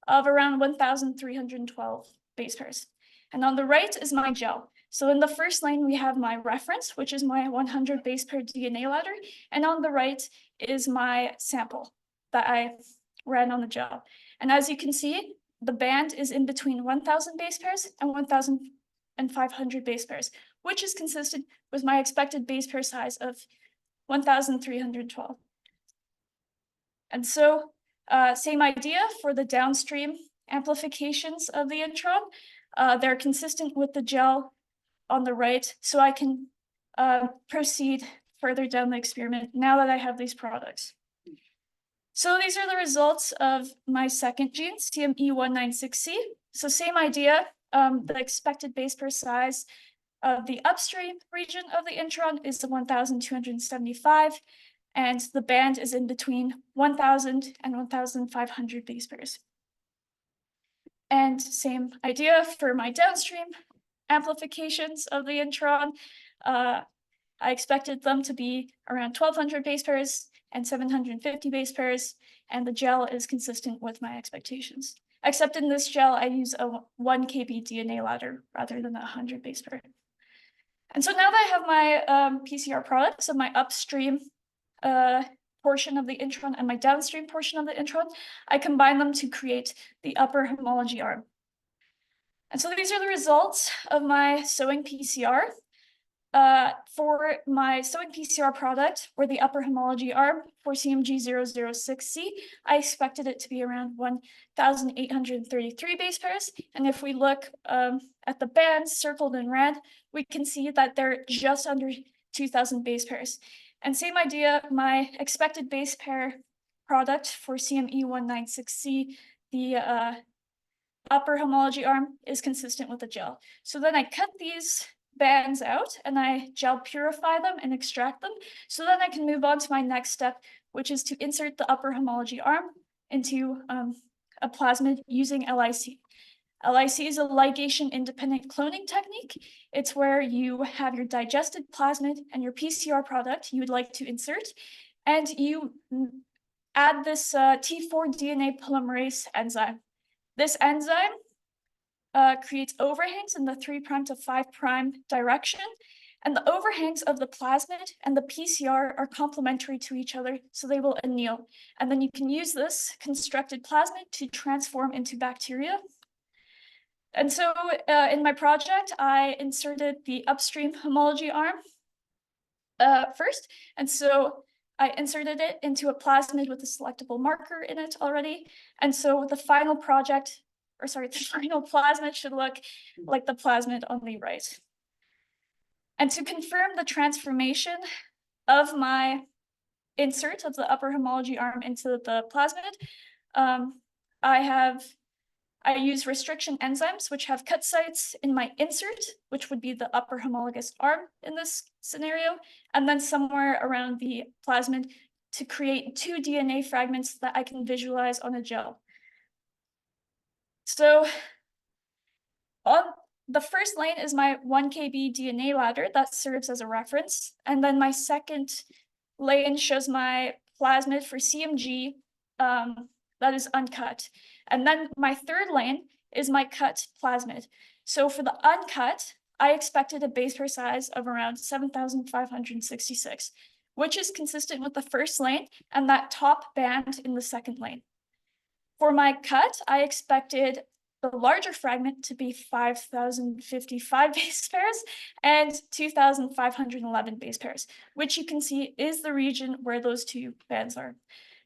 of around 1,312 base pairs. And on the right is my gel. So in the first line, we have my reference, which is my 100 base pair DNA ladder. And on the right is my sample that I ran on the gel. And as you can see, the band is in between 1,000 base pairs and 1,500 base pairs, which is consistent with my expected base pair size of 1,312. And so same idea for the downstream amplifications of the intron. They're consistent with the gel on the right, so I can proceed further down the experiment now that I have these products. So these are the results of my second gene, CME196C. So same idea, the expected base pair size of the upstream region of the intron is 1,275, and the band is in between 1,000 and 1,500 base pairs. And same idea for my downstream amplifications of the intron. I expected them to be around 1,200 base pairs and 750 base pairs, and the gel is consistent with my expectations. Except in this gel, I use a 1 kb DNA ladder rather than a 100 base pair. And so now that I have my PCR products of my upstream portion of the intron and my downstream portion of the intron, I combine them to create the upper homology arm. And so these are the results of my sewing PCR. For my sewing PCR product, or the upper homology arm for CMG006C, I expected it to be around 1,833 base pairs. And if we look at the bands circled in red, we can see that they're just under 2,000 base pairs. And same idea, my expected base pair product for CME196C, the upper homology arm, is consistent with the gel. So then I cut these bands out and I gel purify them and extract them. So then I can move on to my next step, which is to insert the upper homology arm into a plasmid using LIC. LIC is a ligation independent cloning technique. It's where you have your digested plasmid and your PCR product you would like to insert, and you add this T4 DNA polymerase enzyme. This enzyme creates overhangs in the 3' to 5' direction, and the overhangs of the plasmid and the PCR are complementary to each other, so they will anneal. And then you can use this constructed plasmid to transform into bacteria. And so in my project, I inserted the upstream homology arm first. And so I inserted it into a plasmid with a selectable marker in it already. And so the final project, or sorry, the final plasmid should look like the plasmid on the right. And to confirm the transformation of my insert of the upper homology arm into the plasmid, I use restriction enzymes, which have cut sites in my insert, which would be the upper homologous arm in this scenario, and then somewhere around the plasmid to create 2 DNA fragments that I can visualize on a gel. So on the first lane is my 1 kb DNA ladder that serves as a reference, and then my second lane shows my plasmid for CMG that is uncut. And then my third lane is my cut plasmid. So for the uncut, I expected a base pair size of around 7,566, which is consistent with the first lane and that top band in the second lane. For my cut, I expected the larger fragment to be 5,055 base pairs and 2,511 base pairs, which you can see is the region where those 2 bands are.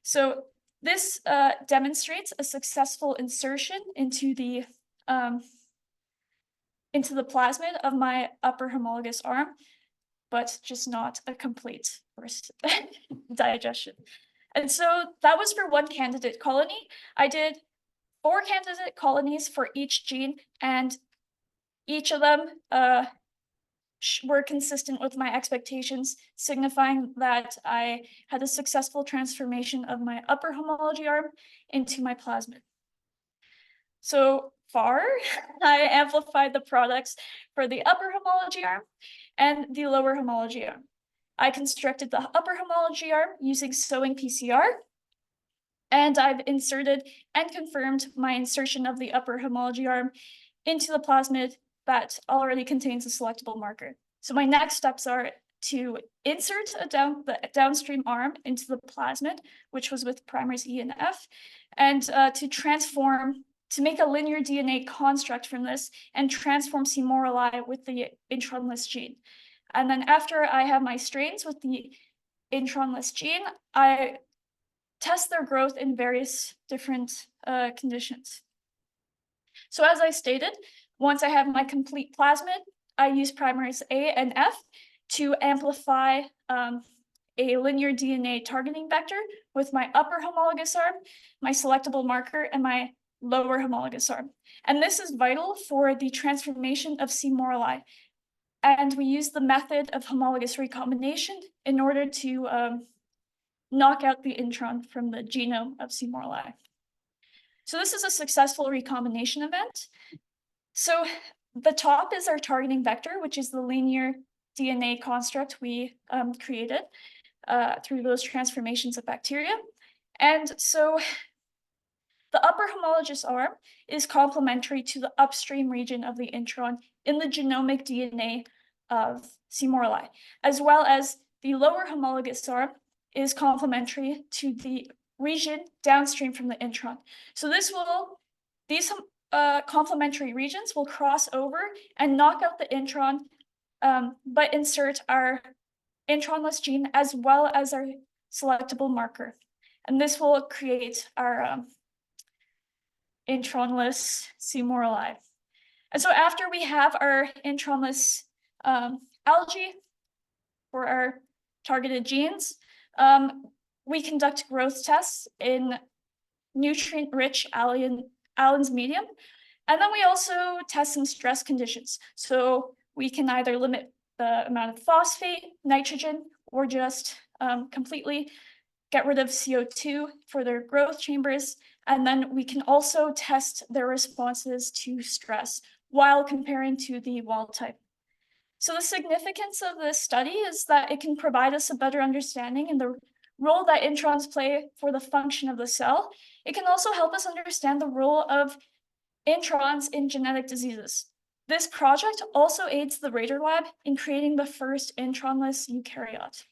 So this demonstrates a successful insertion into the plasmid of my upper homologous arm, but just not a complete digestion. And so that was for 1 candidate colony. I did 4 candidate colonies for each gene, and each of them were consistent with my expectations, signifying that I had a successful transformation of my upper homology arm into my plasmid. So far, I amplified the products for the upper homology arm and the lower homology arm. I constructed the upper homology arm using sewing PCR, and I've inserted and confirmed my insertion of the upper homology arm into the plasmid that already contains a selectable marker. So my next steps are to insert the downstream arm into the plasmid, which was with primers E and F, and to make a linear DNA construct from this and transform C. merolae with the intronless gene. And then after I have my strains with the intronless gene, I test their growth in various different conditions. So as I stated, once I have my complete plasmid, I use primers A and F to amplify a linear DNA targeting vector with my upper homologous arm, my selectable marker, and my lower homologous arm. And this is vital for the transformation of C. merolae. And we use the method of homologous recombination in order to knock out the intron from the genome of C. merolae. So this is a successful recombination event. So the top is our targeting vector, which is the linear DNA construct we created through those transformations of bacteria. And so the upper homologous arm is complementary to the upstream region of the intron in the genomic DNA of C. merolae, as well as the lower homologous arm is complementary to the region downstream from the intron. So these complementary regions will cross over and knock out the intron, but insert our intronless gene as well as our selectable marker. And this will create our intronless C. merolae. And so after we have our intronless algae for our targeted genes, we conduct growth tests in nutrient-rich Allen's medium. And then we also test some stress conditions. So we can either limit the amount of phosphate, nitrogen, or just completely get rid of CO2 for their growth chambers. And then we can also test their responses to stress while comparing to the wild type. So the significance of this study is that it can provide us a better understanding in the role that introns play for the function of the cell. It can also help us understand the role of introns in genetic diseases. This project also aids the Rader Lab in creating the first intronless eukaryote.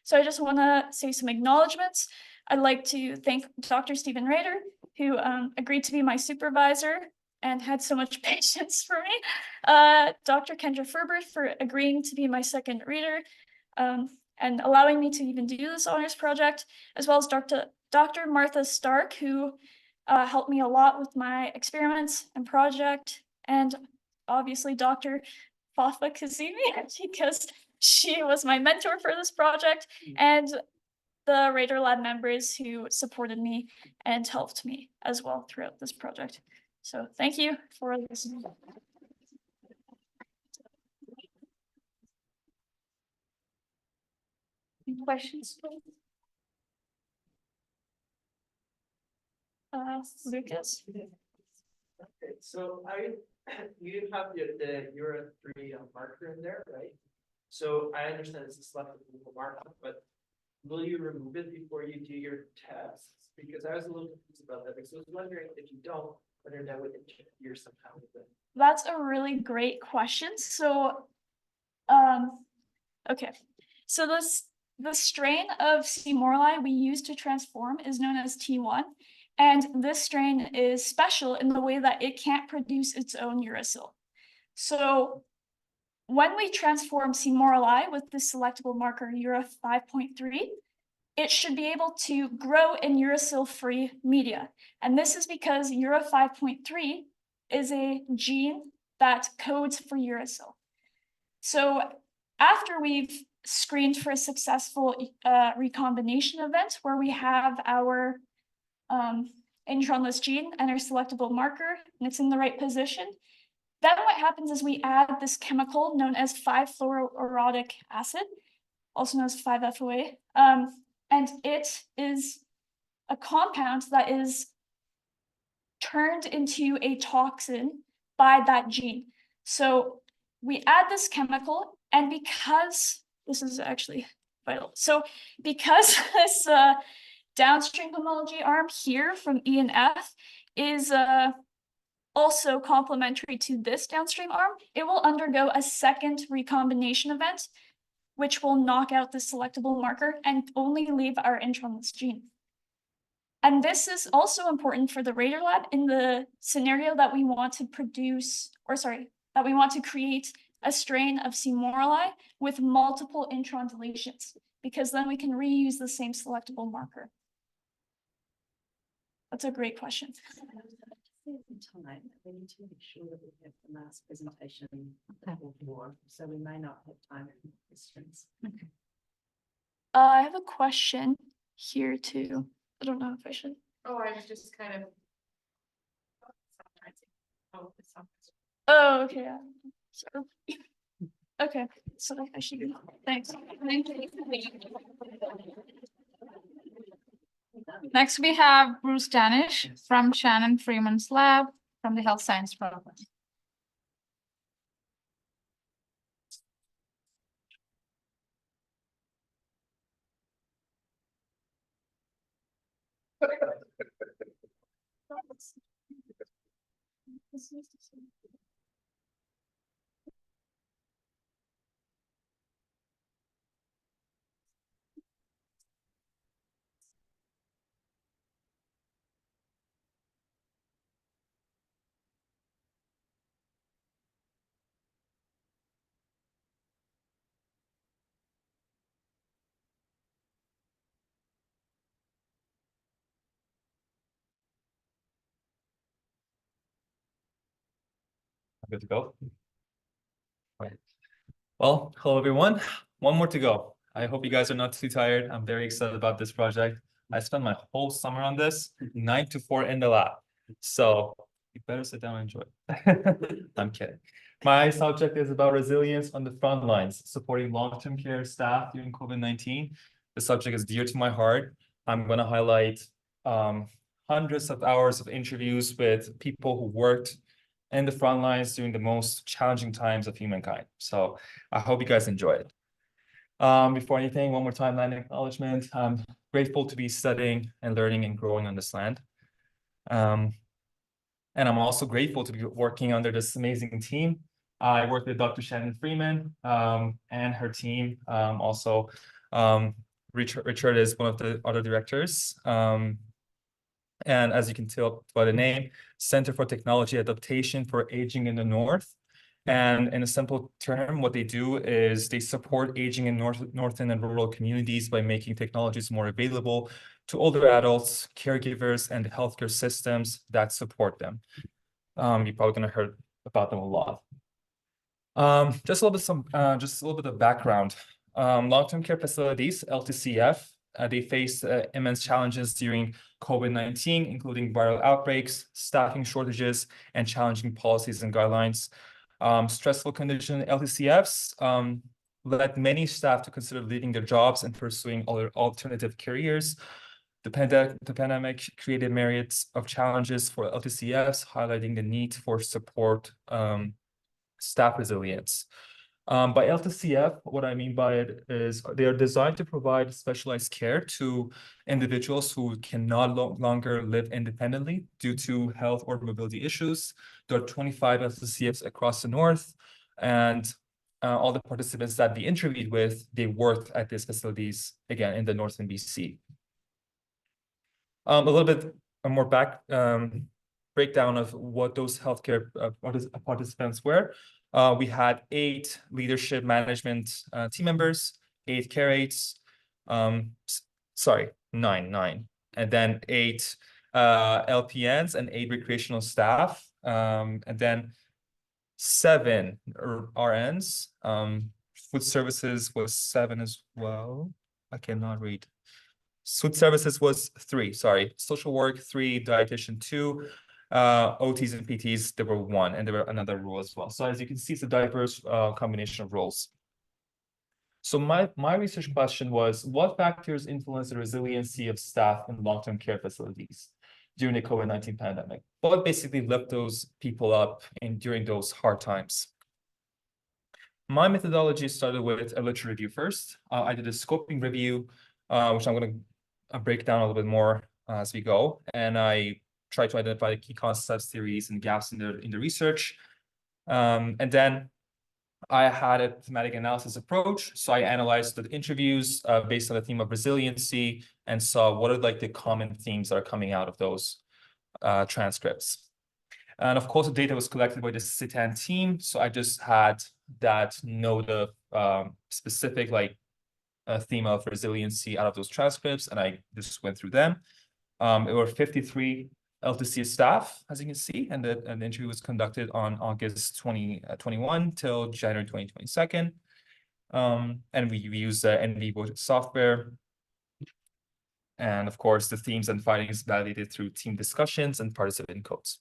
So I just want to say some acknowledgements. I'd like to thank Dr. Stephen Rader, who agreed to be my supervisor and had so much patience for me. Dr. Kendra Ferber for agreeing to be my second reader and allowing me to even do this honors project, as well as Dr. Martha Stark, who helped me a lot with my experiments and project, and obviously Dr. Fafa Kazemi, because she was my mentor for this project, and the Radar Lab members who supported me and helped me as well throughout this project. So thank you for listening. Any questions? Lucas? Okay, so you have the Euro-3 marker in there, right? So I understand it's a selective marker, but will you remove it before you do your tests? Because I was a little confused about that, because I was wondering if you don't, whether that would interfere somehow with it. That's a really great question. So, okay. So the strain of C. merolae we use to transform is known as T1. And this strain is special in the way that it can't produce its own uracil. So when we transform C. merolae with the selectable marker Euro 5.3, it should be able to grow in uracil-free media. And this is because Euro 5.3 is a gene that codes for uracil. So after we've screened for a successful recombination event where we have our intronless gene and our selectable marker, and it's in the right position, then what happens is we add this chemical known as 5-fluoroaromatic acid, also known as 5-FOA, and it is a compound that is turned into a toxin by that gene. So we add this chemical, and because this is actually vital, so because this downstream homology arm here from E and F is also complementary to this downstream arm, it will undergo a second recombination event, which will knock out the selectable marker and only leave our intronless gene. And this is also important for the Radar Lab in the scenario that we want to produce, or sorry, that we want to create a strain of C. merolae with multiple intron deletions, because then we can reuse the same selectable marker. That's a great question. Time, we need to make sure that we have the last presentation before, so we may not have time for questions. Okay. I have a question here too. I don't know if I should. Oh, I was just kind of. Oh, okay. Yeah. So, okay. So I should. Thanks. Next, we have Bruce Danesh from Shannon Freeman's lab from the Health Science program. Good to go. Right. Well, hello everyone. One more to go. I hope you guys are not too tired. I'm very excited about this project. I spent my whole summer on this, 9 to 4 in the lab. So you better sit down and enjoy it. I'm kidding. My subject is about resilience on the front lines, supporting long-term care staff during COVID-19. The subject is dear to my heart. I'm going to highlight hundreds of hours of interviews with people who worked in the front lines during the most challenging times of humankind. So I hope you guys enjoy it. Before anything, one more time, land acknowledgement. I'm grateful to be studying and learning and growing on this land. And I'm also grateful to be working under this amazing team. I work with Dr. Shannon Freeman and her team. Also, Richard is one of the other directors. And And as you can tell by the name, Center for Technology Adaptation for Aging in the North. And in a simple term, what they do is they support aging in northern and rural communities by making technologies more available to older adults, caregivers, and healthcare systems that support them. You're probably going to hear about them a lot. Just a little bit of background. Long-term care facilities, LTCF, they face immense challenges during COVID-19, including viral outbreaks, staffing shortages, and challenging policies and guidelines. Stressful condition LTCFs led many staff to consider leaving their jobs and pursuing other alternative careers. The pandemic created myriads of challenges for LTCFs, highlighting the need for support staff resilience. By LTCF, what I mean by it is they are designed to provide specialized care to individuals who cannot longer live independently due to health or mobility issues. There are 25 LTCFs across the North, and all the participants that we interviewed with, they worked at these facilities, again, in the Northern BC. A little bit more breakdown of what those healthcare participants were. We had 8 leadership management team members, 8 care aides, 9, and then 8 LPNs and 8 recreational staff, and then 7 RNs. Food services was 7 as well. I cannot read. Food services was 3, sorry. Social work, 3, dietitian, 2. OTs and PTs, there were 1, and there were another role as well. So as you can see, it's a diverse combination of roles. So my research question was, what factors influence the resiliency of staff in long-term care facilities during the COVID-19 pandemic? What basically left those people up during those hard times? My methodology started with a literature review first. I did a scoping review, which I'm going to break down a little bit more as we go, and I try to identify the key concepts, theories, and gaps in the research. And then I had a thematic analysis approach. So I analyzed the interviews based on the theme of resiliency and saw what are like the common themes that are coming out of those transcripts. And of course, the data was collected by the CITAN team. So I just had that know the specific theme of resiliency out of those transcripts, and I just went through them. It were 53 LTC staff, as you can see, and the interview was conducted on August 2021 till January 2022. And we use the NVivo software. And of course, the themes and findings validated through team discussions and participant codes.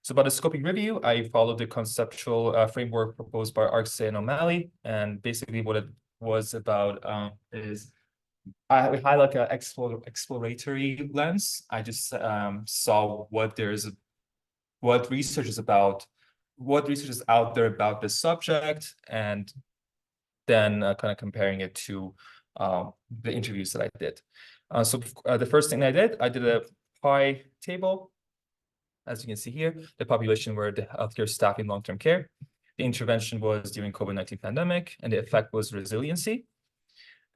So about the scoping review, I followed the conceptual framework proposed by Alexia and O'Malley. And basically what it was about is I highlight an exploratory lens. I just saw what research is about, what research is out there about this subject, and then kind of comparing it to the interviews that I did. So the first thing I did a pie table. As you can see here, the population were the healthcare staff in long-term care. The intervention was during COVID-19 pandemic, and the effect was resiliency.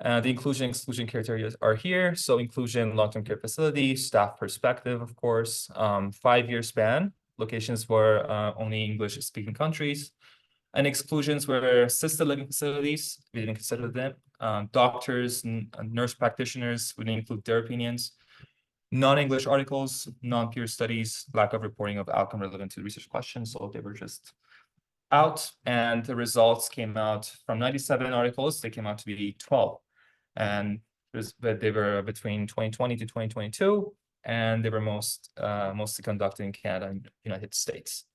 The inclusion and exclusion criteria are here. So inclusion, long-term care facility, staff perspective, of course, 5-year span. Locations were only English-speaking countries. And exclusions were assisted living facilities. We didn't consider them. Doctors, nurse practitioners, we didn't include their opinions. Non-English articles, non-peer studies, lack of reporting of outcome relevant to research questions. So they were just out, and the results came out from 97 articles. They came out to be 12. And they were between 2020 to 2022, and they were mostly conducted in Canada and United States.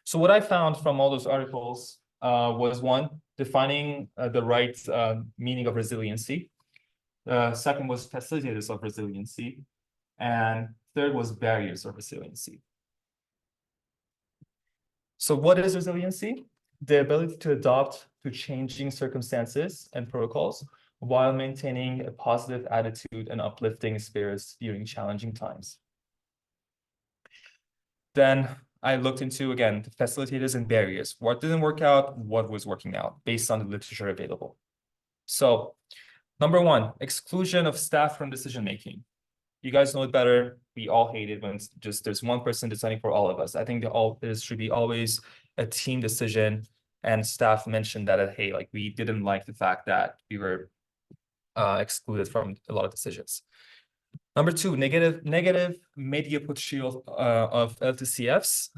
So what I found from all those articles was 1, defining the right meaning of resiliency. Second was facilitators of resiliency. And third was barriers of resiliency. So what is resiliency? The ability to adapt to changing circumstances and protocols while maintaining a positive attitude and uplifting spirits during challenging times. Then I looked into, again, the facilitators and barriers. What didn't work out, what was working out, based on the literature available. So, number 1, exclusion of staff from decision-making. You guys know it better. We all hate it when it's just there's one person deciding for all of us. I think there should be always a team decision. And staff mentioned that, hey, like we didn't like the fact that we were excluded from a lot of decisions. Number two, negative media portrayal of LTCFs.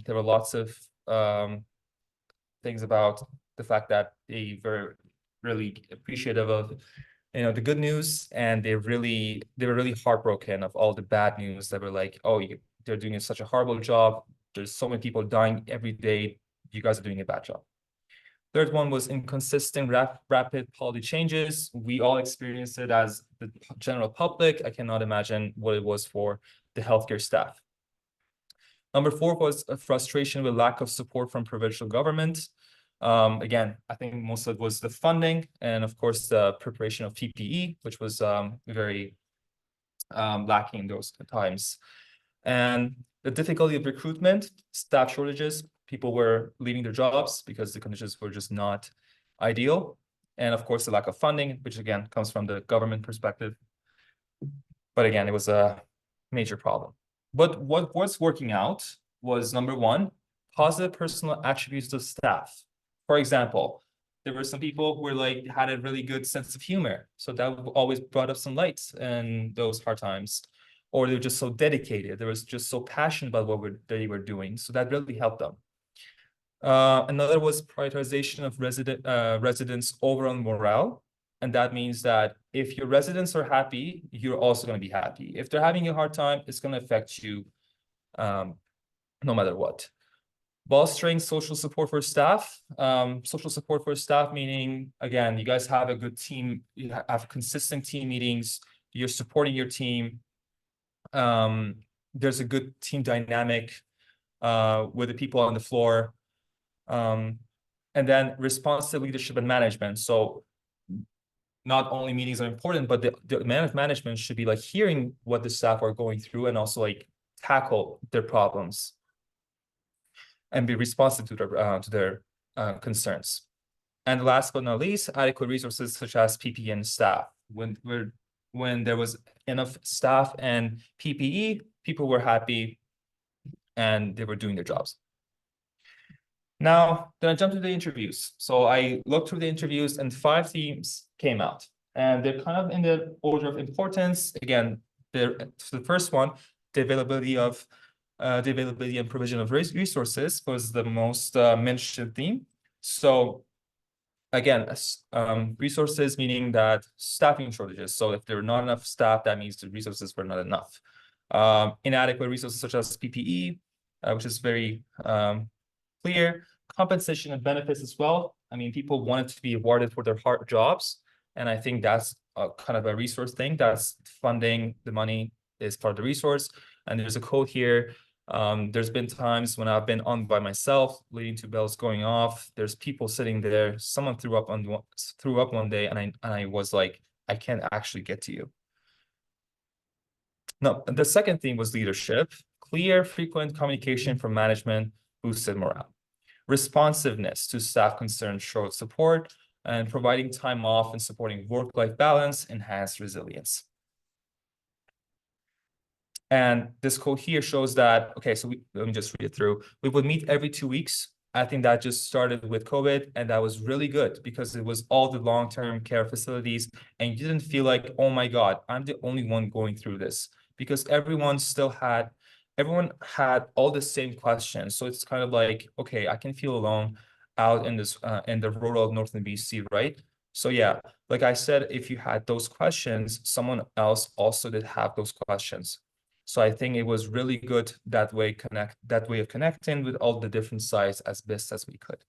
There were lots of things about the fact that they were really appreciative of, you know, the good news, and they were really heartbroken of all the bad news that were like, oh, they're doing such a horrible job. There's so many people dying every day. You guys are doing a bad job. Third one was inconsistent rapid policy changes. We all experienced it as the general public. I cannot imagine what it was for the healthcare staff. Number four was a frustration with lack of support from provincial government. Again, I think most of it was the funding and of course the preparation of PPE, which was very lacking in those times. And the difficulty of recruitment, staff shortages, people were leaving their jobs because the conditions were just not ideal. And of course, the lack of funding, which again comes from the government perspective. But again, it was a major problem. But what was working out was, number one, positive personal attributes of staff. For example, there were some people who were like had a really good sense of humor. So that always brought up some lights in those hard times. Or they were just so dedicated. They were just so passionate about what they were doing. So that really helped them. Another was prioritization of residents' overall morale. And that means that if your residents are happy, you're also going to be happy. If they're having a hard time, it's going to affect you no matter what. Bolstering social support for staff. Social support for staff meaning, again, you guys have a good team, you have consistent team meetings, you're supporting your team. There's a good team dynamic with the people on the floor. And then responsive leadership and management. So not only meetings are important, but the management should be like hearing what the staff are going through and also like tackle their problems and be responsive to their concerns. And last but not least, adequate resources such as PPE and staff. When there was enough staff and PPE, people were happy and they were doing their jobs. Now, then I jumped to the interviews. So I looked through the interviews and 5 themes came out. And they're kind of in the order of importance. Again, the first one, the availability and provision of resources was the most mentioned theme. So again, resources meaning that staffing shortages. So if there are not enough staff, that means the resources were not enough. Inadequate resources such as PPE, which is very clear. Compensation and benefits as well. I mean, people wanted to be awarded for their hard jobs. And I think that's kind of a resource thing. That's funding, the money is part of the resource. And there's a quote here. There's been times when I've been on by myself, leading to bells going off. There's people sitting there. Someone threw up one day, and I was like, I can't actually get to you. No, the second theme was leadership. Clear, frequent communication from management boosted morale. Responsiveness to staff concerns showed support, and providing time off and supporting work-life balance enhanced resilience. And this quote here shows that, okay, so let me just read it through. We would meet every 2 weeks. I think that just started with COVID, and that was really good because it was all the long-term care facilities, and you didn't feel like, oh my God, I'm the only one going through this, because everyone had all the same questions. So it's kind of like, okay, I can feel alone out in this in the rural northern BC, right? So yeah, like I said, if you had those questions, someone else also did have those questions. So I think it was really good that way of connecting with all the different sides as best as we could.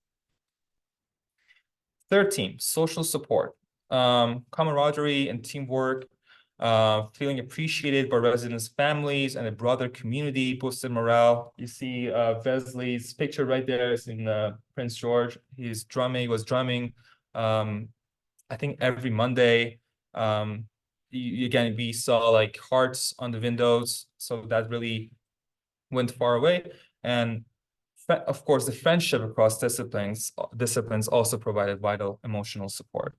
Third team, social support, camaraderie and teamwork, feeling appreciated by residents' families and a broader community boosted morale. You see Vesley's picture right there is in Prince George. He was drumming, I think every Monday. Again, we saw like hearts on the windows, so that really went far away. And of course, the friendship across disciplines also provided vital emotional support.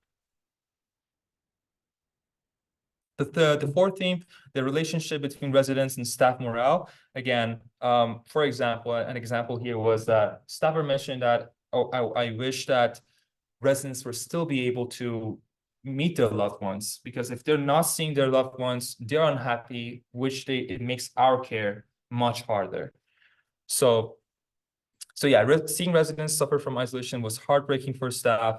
The fourth theme, the relationship between residents and staff morale. Again, for example, an example here was that staffer mentioned that, oh, I wish that residents will still be able to meet their loved ones, because if they're not seeing their loved ones, they're unhappy, which it makes our care much harder. So yeah, seeing residents suffer from isolation was heartbreaking for staff.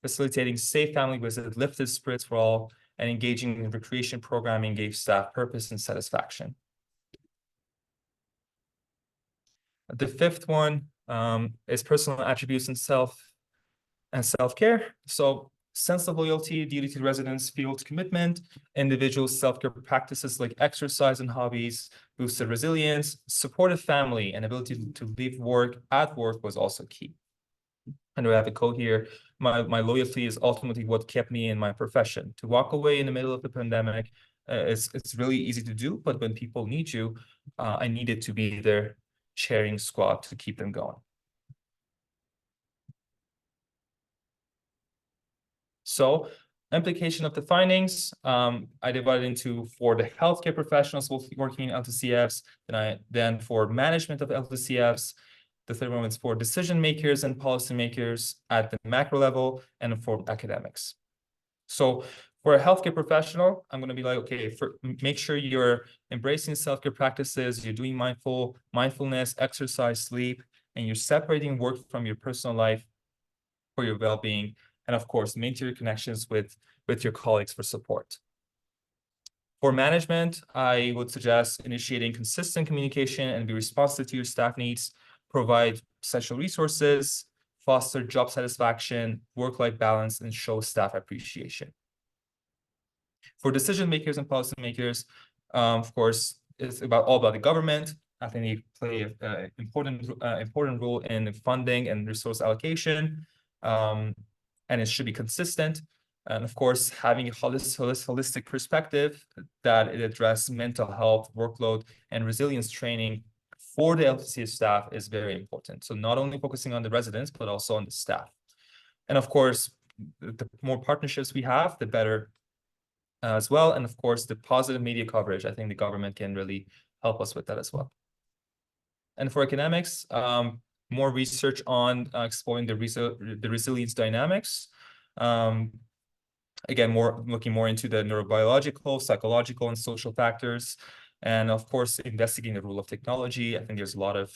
Facilitating safe family visits lifted spirits for all, and engaging in recreation programming gave staff purpose and satisfaction. The fifth one is personal attributes and self-care. So sense of loyalty, duty to residents, fueled commitment. Individual self-care practices like exercise and hobbies boosted resilience. Supportive family and ability to leave work at work was also key. And we have a quote here: my loyalty is ultimately what kept me in my profession. To walk away in the middle of the pandemic, it's really easy to do, but when people need you, I needed to be their cheering squad to keep them going. So, implication of the findings, I divided into, for the healthcare professionals working in LTCFs, then for management of LTCFs. The third one is for decision makers and policymakers at the macro level, and for academics. So for a healthcare professional, I'm going to be like, okay, make sure you're embracing self-care practices, you're doing mindfulness, exercise, sleep, and you're separating work from your personal life for your well-being. And of course, maintain your connections with your colleagues for support. For management, I would suggest initiating consistent communication and be responsive to your staff needs, provide essential resources, foster job satisfaction, work-life balance, and show staff appreciation. For decision makers and policymakers, of course, it's all about the government. I think they play an important role in funding and resource allocation, and it should be consistent. And of course, having a holistic perspective that it addresses mental health, workload, and resilience training for the LTCF staff is very important. So not only focusing on the residents, but also on the staff. And of course, the more partnerships we have, the better as well. And of course, the positive media coverage, I think the government can really help us with that as well. And for academics, more research on exploring the resilience dynamics. Again, looking more into the neurobiological, psychological, and social factors. And of course, investigating the role of technology. I think there's a lot of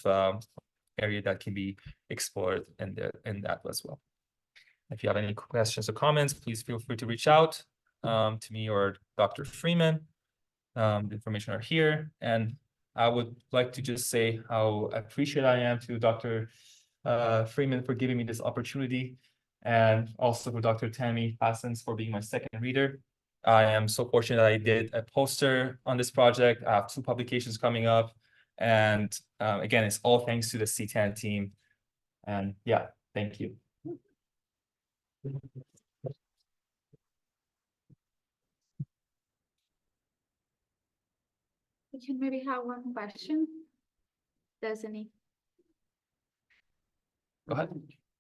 area that can be explored in that as well. If you have any questions or comments, please feel free to reach out to me or Dr. Freeman. The information are here. And I would like to just say how appreciative I am to Dr. Freeman for giving me this opportunity, and also for Dr. Tammy Passens for being my second reader. I am so fortunate that I did a poster on this project. I have 2 publications coming up. And again, it's all thanks to the CTAN team. And yeah, thank you. We can maybe have one question. Does any? Go ahead.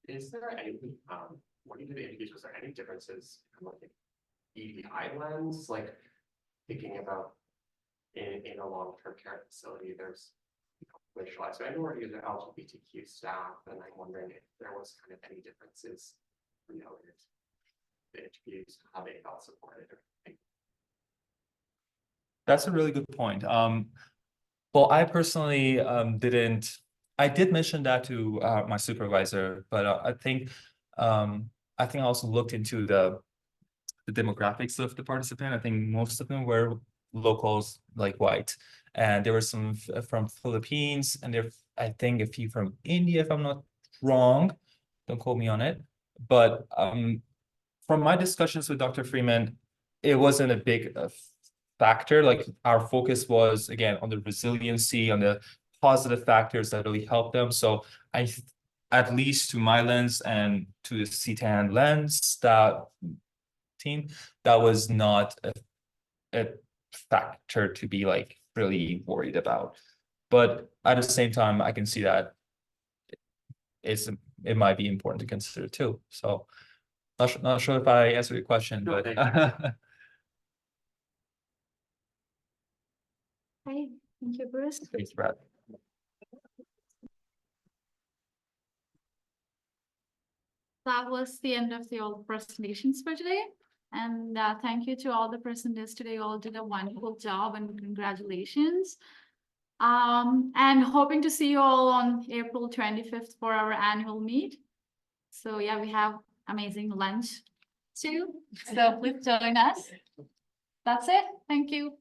Is there any, when you did the interviews, was there any differences from like EDI lens, like thinking about in a long-term care facility, there's racialized minorities or LGBTQ staff, and I'm wondering if there was kind of any differences, in the interviews, how they felt supported or anything. That's a really good point. Well, I personally I did mention that to my supervisor, but I think I also looked into the demographics of the participant. I think most of them were locals, like white, and there were some from Philippines, and I think a few from India, if I'm not wrong. Don't quote me on it. But from my discussions with Dr. Freeman, it wasn't a big factor. Like our focus was again on the resiliency, on the positive factors that really help them. So at least to my lens and to the CTAN lens, that team, that was not a factor to be like really worried about. But at the same time, I can see that it might be important to consider too. So not sure if I answered your question, but Okay, thank you, Bruce. Thanks, Brad. That was the end of the all presentations for today. And thank you to all the presenters today. You all did a wonderful job and congratulations. And hoping to see you all on April 25th for our annual meet. So yeah, we have amazing lunch too. So please join us. That's it. Thank you.